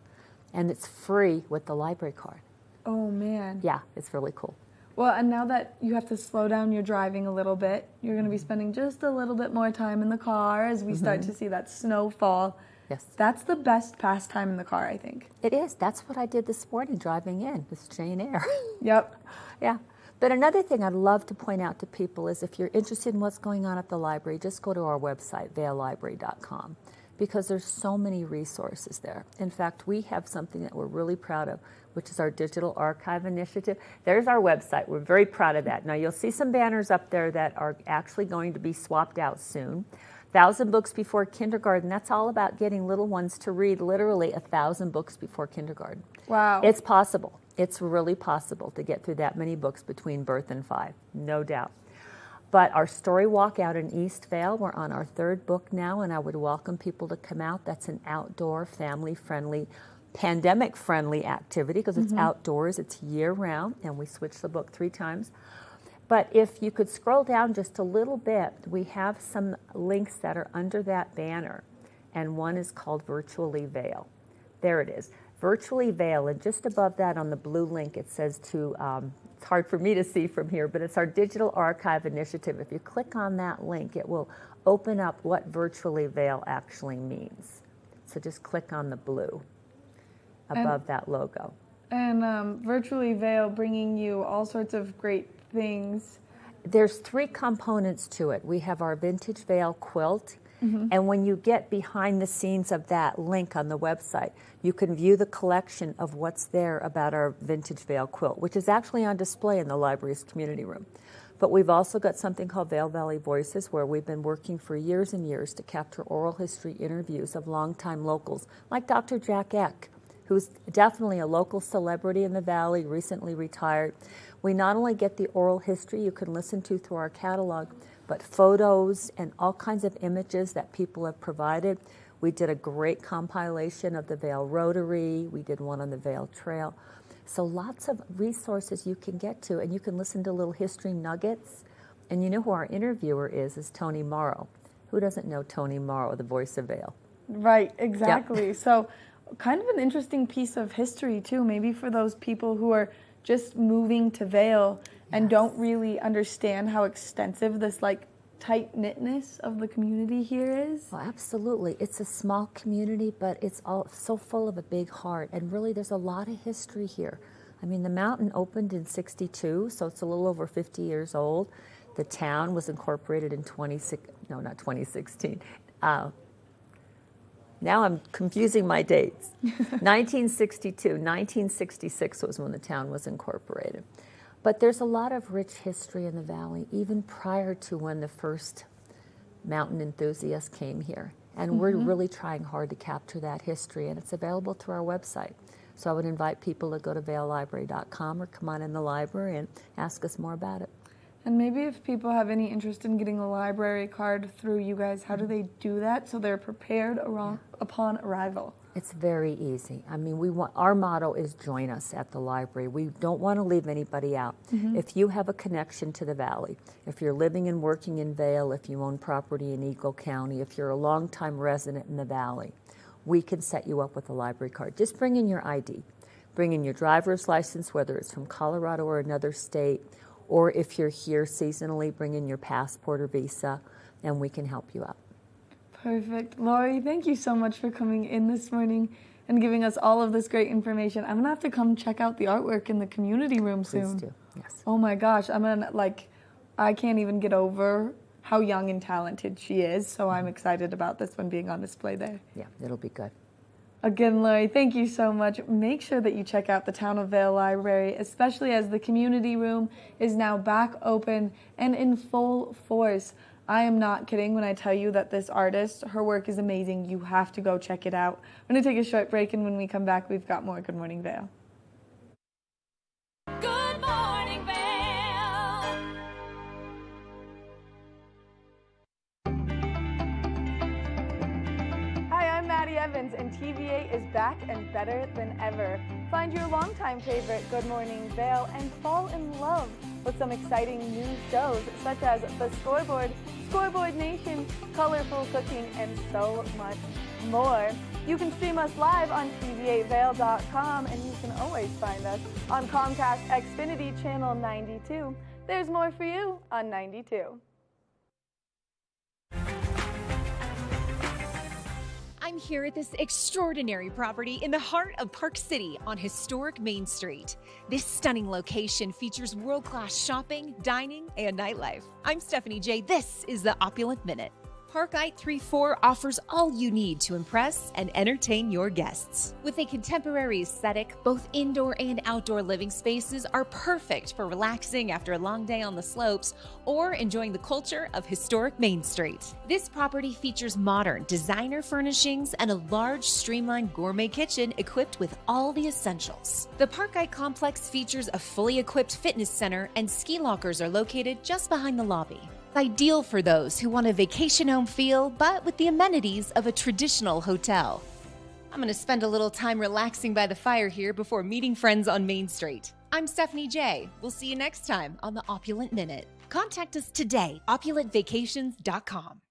and it's free with the library card. Oh, man. Yeah, it's really cool. Well, and now that you have to slow down your driving a little bit, you're going to be spending just a little bit more time in the car as we start to see that snow fall. Yes. That's the best pastime in the car, I think. It is. That's what I did this morning driving in, with Jane Eyre. Yep. Yeah. But another thing I'd love to point out to people is if you're interested in what's going on at the library, just go to our website, vaillibrary.com. because there's so many resources there. In fact, we have something that we're really proud of, which is our digital archive initiative. There's our website. We're very proud of that. Now, you'll see some banners up there that are actually going to be swapped out soon. 1,000 books before kindergarten. That's all about getting little ones to read literally 1,000 books before kindergarten. Wow. It's possible. It's really possible to get through that many books between birth and 5, no doubt. But our story walk out in East Vail, we're on our 3rd book now, and I would welcome people to come out. That's an outdoor, family-friendly, pandemic-friendly activity because it's outdoors, it's year-round, and we switch the book 3 times. But if you could scroll down just a little bit, we have some links that are under that banner, and one is called Virtually Vail. There it is, Virtually Vail, and just above that on the blue link it says to, it's hard for me to see from here, but it's our digital archive initiative. If you click on that link, it will open up what Virtually Vail actually means. So just click on the blue above that logo. And Virtually Vail bringing you all sorts of great things. There's 3 components to it. We have our Vintage Vail quilt, and when you get behind the scenes of that link on the website, you can view the collection of what's there about our Vintage Vail quilt, which is actually on display in the library's community room. But we've also got something called Vail Valley Voices, where we've been working for years and years to capture oral history interviews of longtime locals, like Dr. Jack Eck, who's definitely a local celebrity in the Valley, recently retired. We not only get the oral history you can listen to through our catalog, but photos and all kinds of images that people have provided. We did a great compilation of the Vail Rotary. We did one on the Vail Trail. So lots of resources you can get to, and you can listen to little history nuggets. And you know who our interviewer is Tony Morrow. Who doesn't know Tony Morrow, the voice of Vail? Right, exactly. Yep. So kind of an interesting piece of history too, maybe for those people who are just moving to Vail and don't really understand how extensive this tight-knitness of the community here is. Well, absolutely. It's a small community, but it's all so full of a big heart. And really, there's a lot of history here. I mean, the mountain opened in '62, so it's a little over 50 years old. The town was incorporated in 2016. Now I'm confusing my dates. 1962, 1966 was when the town was incorporated. But there's a lot of rich history in the Valley, even prior to when the first mountain enthusiasts came here. And we're really trying hard to capture that history, and it's available through our website. So I would invite people to go to vaillibrary.com or come on in the library and ask us more about it. And maybe if people have any interest in getting a library card through you guys, how do they do that so they're prepared upon arrival? It's very easy. I mean, our motto is join us at the library. We don't want to leave anybody out. If you have a connection to the Valley, if you're living and working in Vail, if you own property in Eagle County, if you're a longtime resident in the Valley, we can set you up with a library card. Just bring in your ID. Bring in your driver's license, whether it's from Colorado or another state, or if you're here seasonally, bring in your passport or visa, and we can help you out. Perfect. Lori, thank you so much for coming in this morning and giving us all of this great information. I'm going to have to come check out the artwork in the community room soon. Please do, yes. Oh my gosh, I can't even get over how young and talented she is, so I'm excited about this one being on display there. Yeah, it'll be good. Again, Lori, thank you so much. Make sure that you check out the Town of Vail Library, especially as the community room is now back open and in full force. I am not kidding when I tell you that this artist, her work is amazing. You have to go check it out. We're going to take a short break, and when we come back, we've got more Good Morning Vail. Good morning, Vail. Hi, I'm Maddie Evans, and TVA is back and better than ever. Find your longtime favorite Good Morning Vail and fall in love with some exciting new shows such as The Scoreboard, Scoreboard Nation, Colorful Cooking, and so much more. You can stream us live on tvavail.com, and you can always find us on Comcast Xfinity Channel 92. There's more for you on 92. I'm here at this extraordinary property in the heart of Park City on historic Main Street. This stunning location features world-class shopping, dining, and nightlife. I'm Stephanie J. This is the Opulent Minute. Parkite 3-4 offers all you need to impress and entertain your guests. With a contemporary aesthetic, both indoor and outdoor living spaces are perfect for relaxing after a long day on the slopes or enjoying the culture of historic Main Street. This property features modern designer furnishings and a large, streamlined gourmet kitchen equipped with all the essentials. The Parkite complex features a fully equipped fitness center, and ski lockers are located just behind the lobby. Ideal for those who want a vacation home feel, but with the amenities of a traditional hotel. I'm going to spend a little time relaxing by the fire here before meeting friends on Main Street. I'm Stephanie J. We'll see you next time on the Opulent Minute. Contact us today, opulentvacations.com.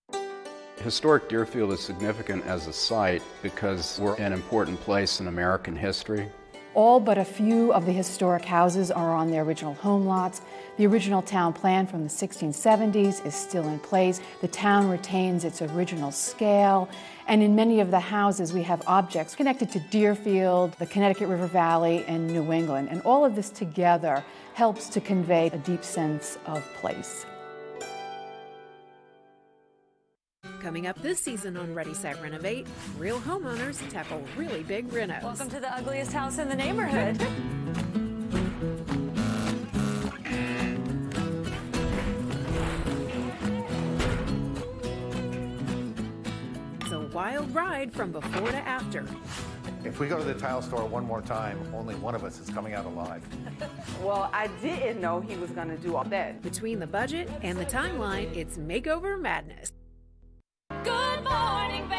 Historic Deerfield is significant as a site because we're an important place in American history. All but a few of the historic houses are on their original home lots. The original town plan from the 1670s is still in place. The town retains its original scale. And in many of the houses, we have objects connected to Deerfield, the Connecticut River Valley, and New England. And all of this together helps to convey a deep sense of place. Coming up this season on Ready, Set, Renovate, real homeowners tackle really big renos. Welcome to the ugliest house in the neighborhood. It's a wild ride from before to after. If we go to the tile store one more time, only one of us is coming out alive. Well, I didn't know he was going to do all that. Between the budget and the timeline, it's makeover madness. Good morning, Vail.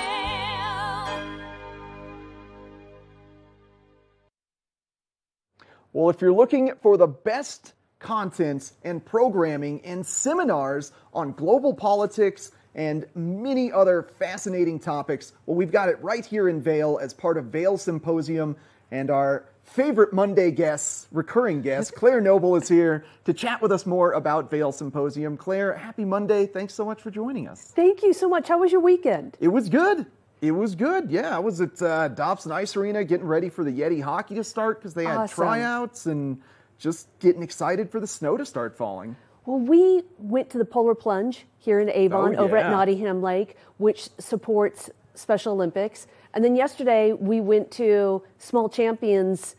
Well, if you're looking for the best content and programming and seminars on global politics and many other fascinating topics, well, we've got it right here in Vail as part of Vail Symposium, and our favorite Monday guest, recurring guest, Claire Noble is here to chat with us more about Vail Symposium. Claire, happy Monday. Thanks so much for joining us. Thank you so much. How was your weekend? It was good. It was good. Yeah, I was at Dobson Ice Arena getting ready for the Yeti hockey to start because they had tryouts and just getting excited for the snow to start falling. Well, we went to the Polar Plunge here in Avon over at Nottingham Lake, which supports Special Olympics. And then yesterday we went to Small Champions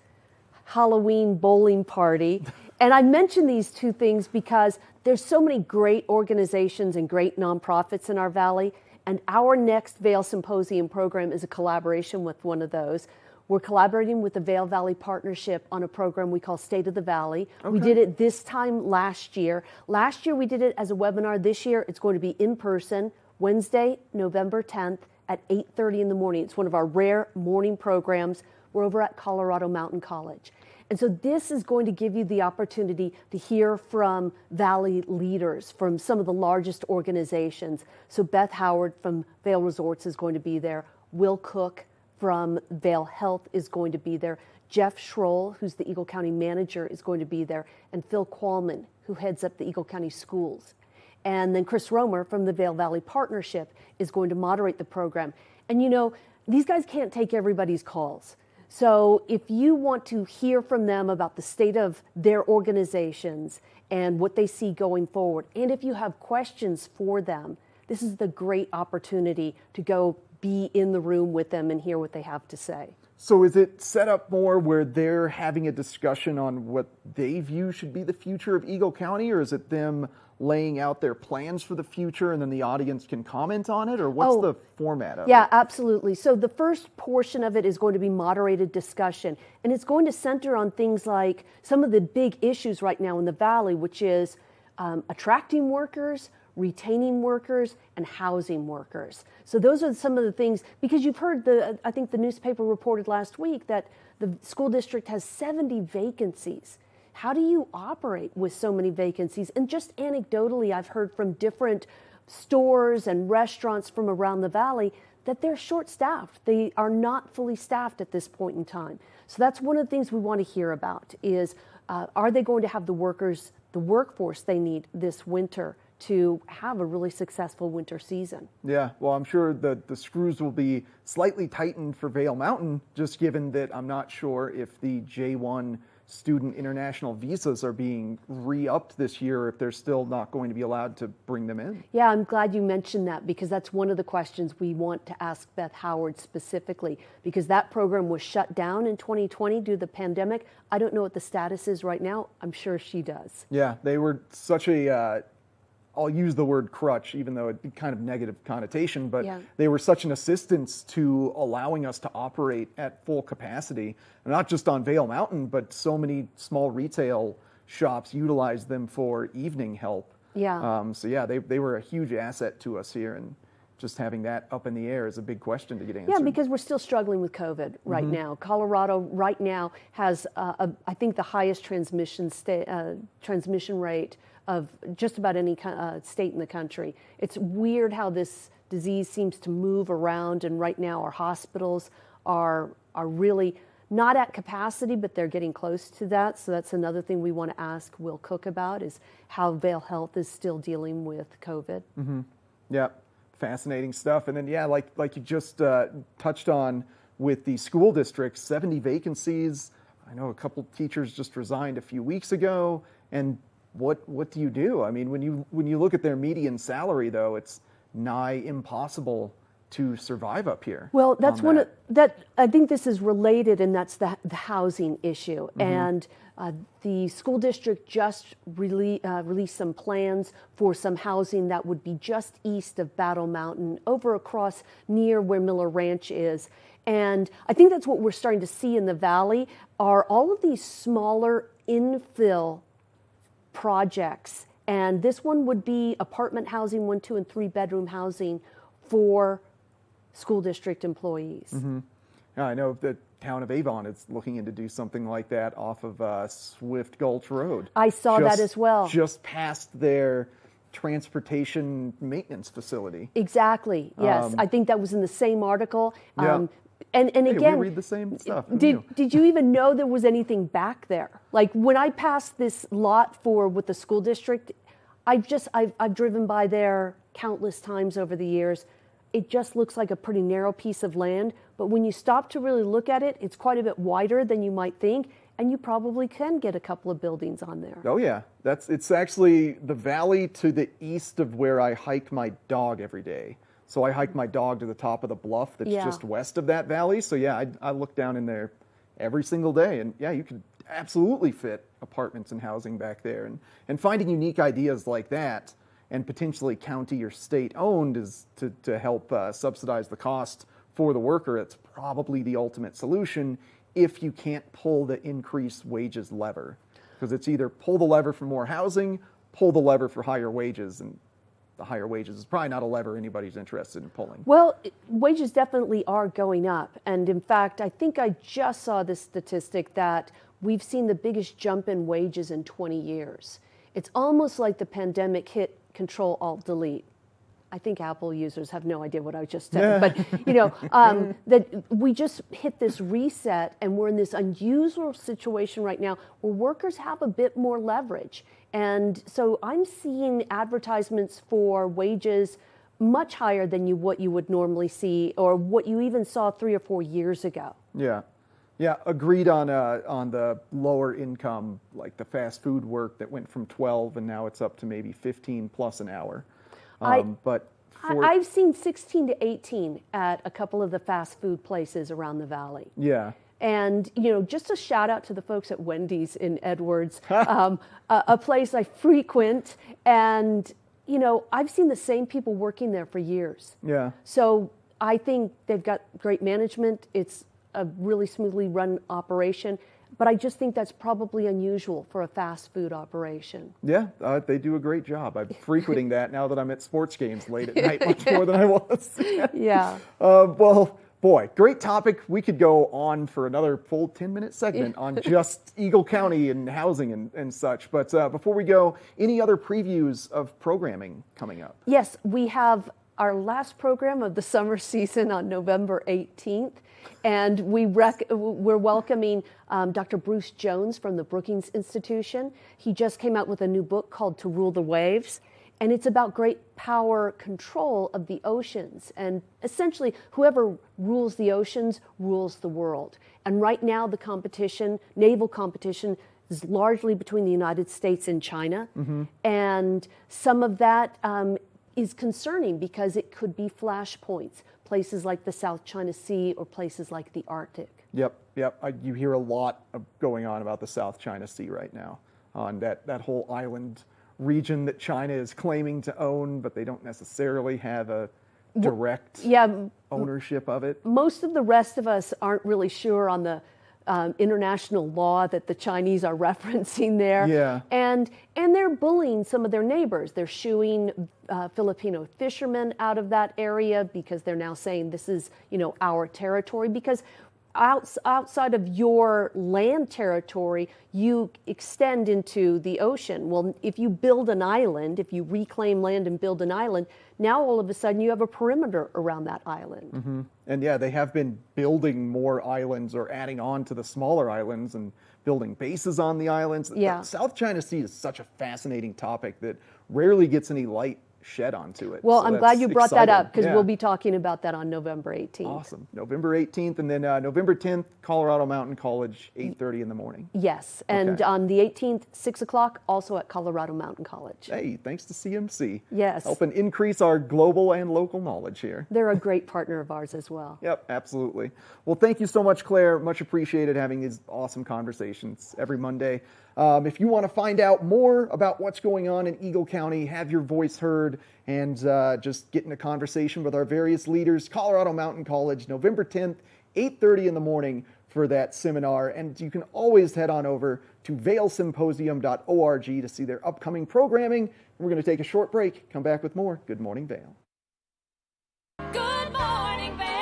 Halloween bowling party. And I mention these two things because there's so many great organizations and great nonprofits in our valley. And our next Vail Symposium program is a collaboration with one of those. We're collaborating with the Vail Valley Partnership on a program we call State of the Valley. Okay. We did it this time last year. Last year we did it as a webinar. This year it's going to be in person, Wednesday, November 10th at 8:30 in the morning. It's one of our rare morning programs. We're over at Colorado Mountain College. And so this is going to give you the opportunity to hear from Valley leaders from some of the largest organizations. So Beth Howard from Vail Resorts is going to be there. Will Cook from Vail Health is going to be there. Jeff Schroll, who's the Eagle County manager, is going to be there. And Phil Qualman, who heads up the Eagle County schools. And then Chris Romer from the Vail Valley Partnership is going to moderate the program. And you know, these guys can't take everybody's calls. So if you want to hear from them about the state of their organizations and what they see going forward, and if you have questions for them, this is the great opportunity to go be in the room with them and hear what they have to say. So is it set up more where they're having a discussion on what they view should be the future of Eagle County, or is it them laying out their plans for the future and then the audience can comment on it, or what's the format of it? Yeah, absolutely. So the first portion of it is going to be moderated discussion, and it's going to center on things like some of the big issues right now in the Valley, which is attracting workers, retaining workers, and housing workers. So those are some of the things, because you've heard I think the newspaper reported last week that the school district has 70 vacancies. How do you operate with so many vacancies? And just anecdotally, I've heard from different stores and restaurants from around the valley that they're short-staffed. They are not fully staffed at this point in time. So that's one of the things we want to hear about is, are they going to have the workforce they need this winter to have a really successful winter season? Yeah, well, I'm sure that the screws will be slightly tightened for Vail Mountain, just given that I'm not sure if the J1 student international visas are being re-upped this year if they're still not going to be allowed to bring them in. Yeah, I'm glad you mentioned that because that's one of the questions we want to ask Beth Howard specifically, because that program was shut down in 2020 due to the pandemic. I don't know what the status is right now. I'm sure she does. Yeah, they were such a, I'll use the word crutch, even though it's kind of negative connotation, but they were such an assistance to allowing us to operate at full capacity, not just on Vail Mountain, but so many small retail shops utilize them for evening help. Yeah. So yeah, they were a huge asset to us here, and just having that up in the air is a big question to get answered. Yeah, because we're still struggling with COVID right now. Colorado right now has, I think, the highest transmission rate of just about any state in the country. It's weird how this disease seems to move around, and right now our hospitals are really not at capacity, but they're getting close to that. So that's another thing we want to ask Will Cook about, is how Vail Health is still dealing with COVID. Yeah, fascinating stuff. And then, yeah, like you just touched on with the school districts, 70 vacancies. I know a couple teachers just resigned a few weeks ago. And what do you do? I mean, when you look at their median salary, though, it's nigh impossible to survive up here. Well, that's one of that. I think this is related, and that's the housing issue. And the school district just released some plans for some housing that would be just east of Battle Mountain, over across near where Miller Ranch is. And I think that's what we're starting to see in the valley, are all of these smaller infill projects. And this one would be apartment housing, 1, 2, and 3 bedroom housing for school district employees. Yeah, I know the town of Avon is looking into do something like that off of Swift Gulch Road. I saw that as well. Just past their transportation maintenance facility. Exactly, yes. I think that was in the same article. Yeah. And Hey, again, we read the same stuff. Did you even know there was anything back there? Like when I passed this lot with the school district, I've driven by there countless times over the years. It just looks like a pretty narrow piece of land, but when you stop to really look at it, it's quite a bit wider than you might think, and you probably can get a couple of buildings on there. Oh yeah, it's actually the valley to the east of where I hike my dog every day. So I hike my dog to the top of the bluff that's just west of that valley. So yeah, I look down in there every single day, and yeah, you could absolutely fit apartments and housing back there. And finding unique ideas like that, and potentially county or state owned, is to help subsidize the cost for the worker. It's probably the ultimate solution if you can't pull the increased wages lever. Because it's either pull the lever for more housing, pull the lever for higher wages, and the higher wages is probably not a lever anybody's interested in pulling. Well, wages definitely are going up. And in fact, I think I just saw this statistic that we've seen the biggest jump in wages in 20 years. It's almost like the pandemic hit Control-Alt-Delete. I think Apple users have no idea what I just said, but that we just hit this reset, and we're in this unusual situation right now where workers have a bit more leverage. And so I'm seeing advertisements for wages much higher than what you would normally see, or what you even saw 3 or 4 years ago. Yeah, agreed on the lower income, like the fast food work that went from 12 and now it's up to maybe 15 plus an hour. I've seen 16 to 18 at a couple of the fast food places around the valley. Yeah. And, just a shout out to the folks at Wendy's in Edwards, a place I frequent. And, I've seen the same people working there for years. Yeah. So I think they've got great management. It's a really smoothly run operation. But I just think that's probably unusual for a fast food operation. Yeah, they do a great job. I'm frequenting that now that I'm at sports games late at night much more than I was. Yeah. Well, boy, great topic. We could go on for another full 10-minute segment on just Eagle County and housing and such. But before we go, any other previews of programming coming up? Yes, we have our last program of the summer season on November 18th. And we're welcoming Dr. Bruce Jones from the Brookings Institution. He just came out with a new book called To Rule the Waves. And it's about great power control of the oceans. And essentially, whoever rules the oceans rules the world. And right now, the competition, naval competition, is largely between the United States and China. And some of that is concerning because it could be flashpoints, places like the South China Sea or places like the Arctic. Yep. You hear a lot going on about the South China Sea right now, on that whole island region that China is claiming to own, but they don't necessarily have a direct ownership of it. Most of the rest of us aren't really sure on the international law that the Chinese are referencing there. Yeah. And they're bullying some of their neighbors. They're shooing Filipino fishermen out of that area because they're now saying this is, our territory, because outside of your land territory, you extend into the ocean. Well, if you build an island, if you reclaim land and build an island, now all of a sudden you have a perimeter around that island. And yeah, they have been building more islands or adding on to the smaller islands and building bases on the islands. Yeah. The South China Sea is such a fascinating topic that rarely gets any light shed onto it. Well, So I'm glad that's you brought that up because exciting. we'll be talking about that on November 18th. Awesome. November 18th, and then November 10th, Colorado Mountain College, 8:30 in the morning. Yes, and Okay. on the 18th, 6 o'clock, also at Colorado Mountain College. Hey, thanks to CMC. Yes. Helping increase our global and local knowledge here. They're a great partner of ours as well. Yep, absolutely. Well, thank you so much, Claire. Much appreciated having these awesome conversations every Monday. If you want to find out more about what's going on in Eagle County, have your voice heard, and just get in a conversation with our various leaders, Colorado Mountain College, November 10th, 8:30 in the morning for that seminar. And you can always head on over to vailsymposium.org to see their upcoming programming. We're going to take a short break, come back with more Good Morning Vail. Good morning, Vail.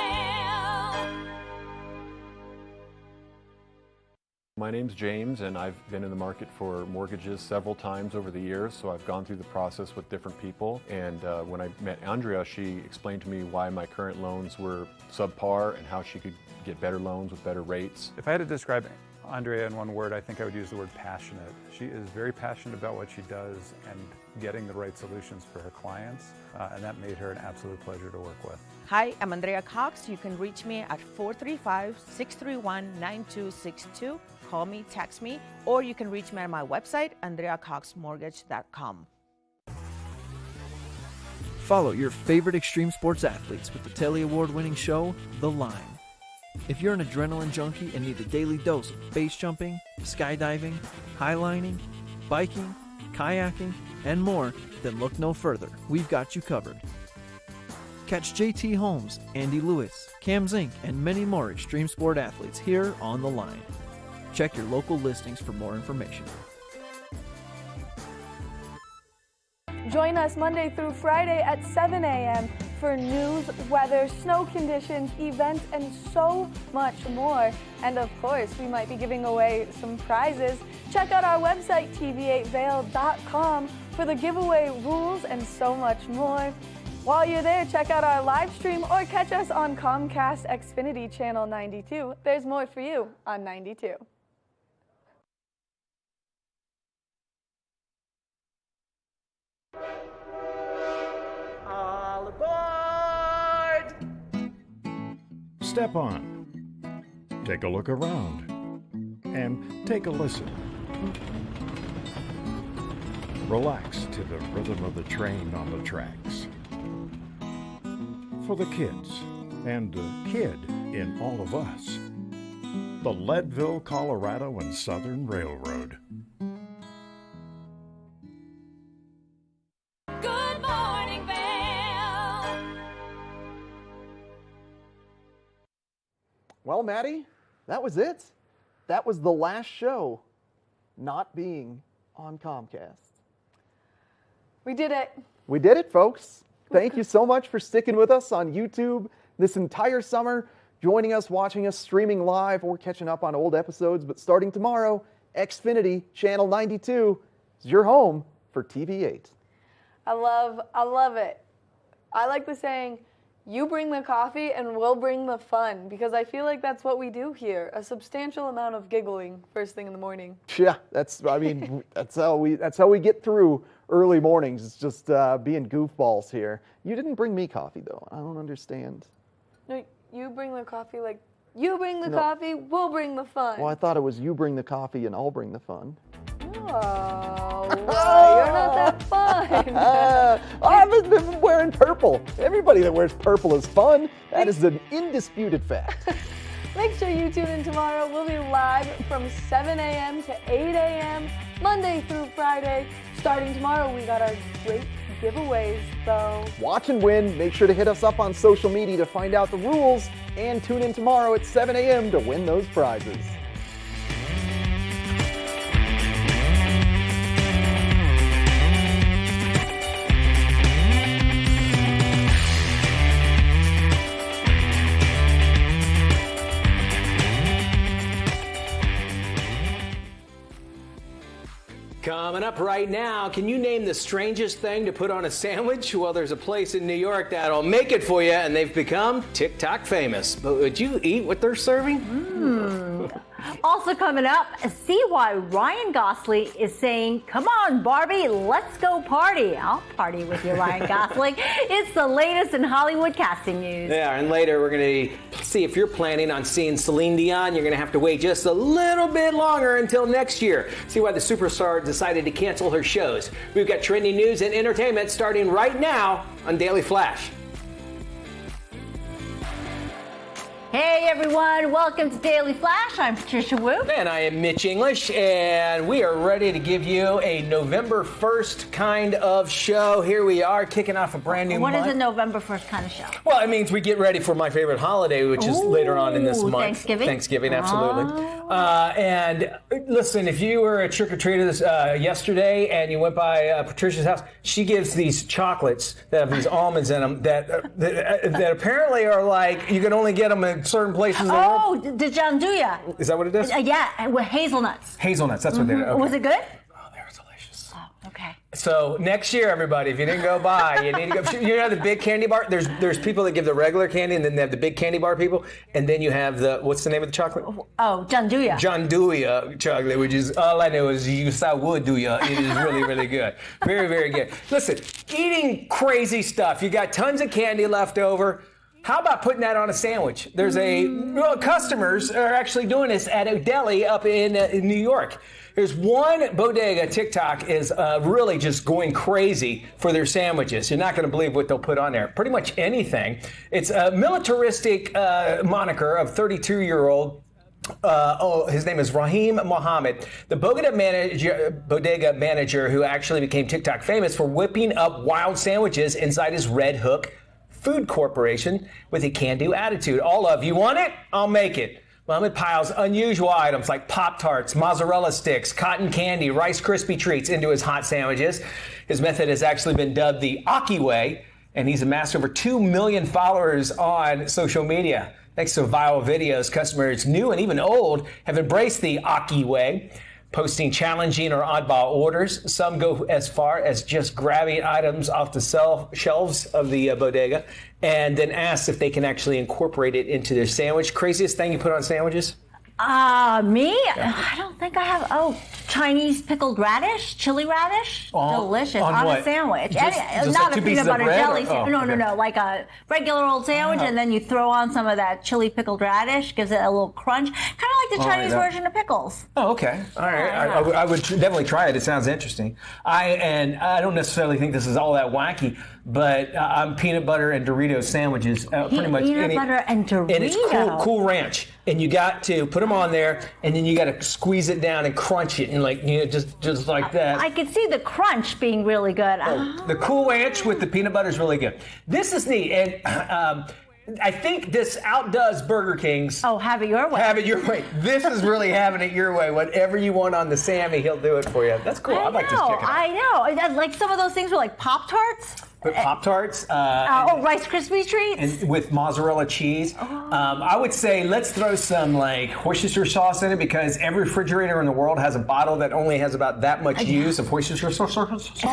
My name's James, and I've been in the market for mortgages several times over the years, so I've gone through the process with different people. And when I met Andrea, she explained to me why my current loans were subpar and how she could get better loans with better rates. If I had to describe Andrea in one word, I think I would use the word passionate. She is very passionate about what she does and getting the right solutions for her clients, and that made her an absolute pleasure to work with. Hi, I'm Andrea Cox. You can reach me at 435-631-9262. Call me, text me, or you can reach me at my website, andreacoxmortgage.com. Follow your favorite extreme sports athletes with the Telly Award-winning show, The Line. If you're an adrenaline junkie and need a daily dose of base jumping, skydiving, highlining, biking, kayaking, and more, then look no further. We've got you covered. Catch JT Holmes, Andy Lewis, Cam Zink, and many more extreme sport athletes here on The Line. Check your local listings for more information. Join us Monday through Friday at 7 a.m. for news, weather, snow conditions, events, and so much more. And of course, we might be giving away some prizes. Check out our website, tv8vail.com, for the giveaway rules and so much more. While you're there, check out our live stream or catch us on Comcast Xfinity Channel 92. There's more for you on 92. All aboard! Step on. Take a look around. And take a listen. Relax to the rhythm of the train on the tracks. For the kids, and the kid in all of us. The Leadville, Colorado and Southern Railroad. Good morning, Vail. Well, Maddie, that was it. That was the last show not being on Comcast. We did it. We did it, folks. Thank you so much for sticking with us on YouTube this entire summer, joining us, watching us, streaming live, or catching up on old episodes. But starting tomorrow, Xfinity Channel 92 is your home for TV8. I love it. I like the saying, you bring the coffee and we'll bring the fun, because I feel like that's what we do here. A substantial amount of giggling first thing in the morning. Yeah, that's how we get through early mornings. It's just being goofballs here. You didn't bring me coffee, though. I don't understand. No, you bring the coffee you bring the coffee, we'll bring the fun. Well, I thought it was you bring the coffee and I'll bring the fun. Oh, you're not that fun. I've been wearing purple. Everybody that wears purple is fun. That is an indisputed fact. Make sure you tune in tomorrow. We'll be live from 7 a.m. to 8 a.m. Monday through Friday. Starting tomorrow, we got our great giveaways, though. Watch and win. Make sure to hit us up on social media to find out the rules. And tune in tomorrow at 7 a.m. to win those prizes. Coming up right now, can you name the strangest thing to put on a sandwich? Well, there's a place in New York that'll make it for you, and they've become TikTok famous. But would you eat what they're serving? Also coming up, see why Ryan Gosling is saying, "Come on, Barbie, let's go party." I'll party with you, Ryan Gosling. It's the latest in Hollywood casting news. Yeah, and later we're going to see if you're planning on seeing Celine Dion. You're going to have to wait just a little bit longer until next year. See why the superstar decided to cancel her shows. We've got trending news and entertainment starting right now on Daily Flash. Hey everyone, welcome to Daily Flash. I'm Patricia Wu. And I am Mitch English, and we are ready to give you a November 1st kind of show. Here we are, kicking off a brand new month. What is a November 1st kind of show? Well, it means we get ready for my favorite holiday, which is later on in this month. Thanksgiving? Thanksgiving, absolutely. And listen, if you were a trick-or-treater yesterday and you went by Patricia's house, she gives these chocolates that have these almonds in them that apparently are like, you can only get them in certain places. Oh, the Janduya. Is that what it is? Yeah, with hazelnuts. Hazelnuts, that's what they are. Okay. Was it good? Oh, they were delicious. Oh, okay. So next year, everybody, if you didn't go by, you need to go. You know the big candy bar? There's people that give the regular candy, and then they have the big candy bar people, and then you have the, what's the name of the chocolate? Oh, Janduya. Janduya chocolate, which is, all I know is Yusawuduya. It is really, really good. Very, very good. Listen, eating crazy stuff. You got tons of candy left over. How about putting that on a sandwich? There's customers are actually doing this at a deli up in New York. There's one bodega, TikTok, is really just going crazy for their sandwiches. You're not going to believe what they'll put on there. Pretty much anything. It's a militaristic moniker of 32-year-old. His name is Rahim Mohammed, the bodega manager who actually became TikTok famous for whipping up wild sandwiches inside his Red Hook Food Corporation with a can-do attitude. All of you want it? I'll make it. Mohammed piles unusual items like Pop-Tarts, mozzarella sticks, cotton candy, Rice Krispie treats into his hot sandwiches. His method has actually been dubbed the Aki Way, and he's amassed over 2 million followers on social media. Thanks to viral videos, customers new and even old have embraced the Aki Way, posting challenging or oddball orders. Some go as far as just grabbing items off the shelves of the bodega and then ask if they can actually incorporate it into their sandwich. Craziest thing you put on sandwiches? Me? Yeah. I don't think I have. Oh, Chinese pickled radish, chili radish, delicious on what? A sandwich. Just not like a peanut butter jelly. Oh, no, like a regular old sandwich, and then you throw on some of that chili pickled radish, gives it a little crunch, kind of like the Chinese version of pickles. Oh, okay, all right. I would definitely try it. It sounds interesting. I don't necessarily think this is all that wacky, but I'm peanut butter and Doritos sandwiches. Pretty much peanut butter and Doritos. And it's Cool Ranch. And you got to put them on there, and then you got to squeeze it down and crunch it, and just like that. I could see the crunch being really good. The Cool Ranch with the peanut butter is really good. This is neat, and I think this outdoes Burger King's. Oh, have it your way. Have it your way. This is really having it your way. Whatever you want on the Sammy, he'll do it for you. That's cool. I like this chicken. I know. Like some of those things were like Pop-Tarts. Pop-Tarts. Rice Krispie treats. And with mozzarella cheese. I would say let's throw some like Worcestershire sauce in it because every refrigerator in the world has a bottle that only has about that much use of Worcestershire sauce.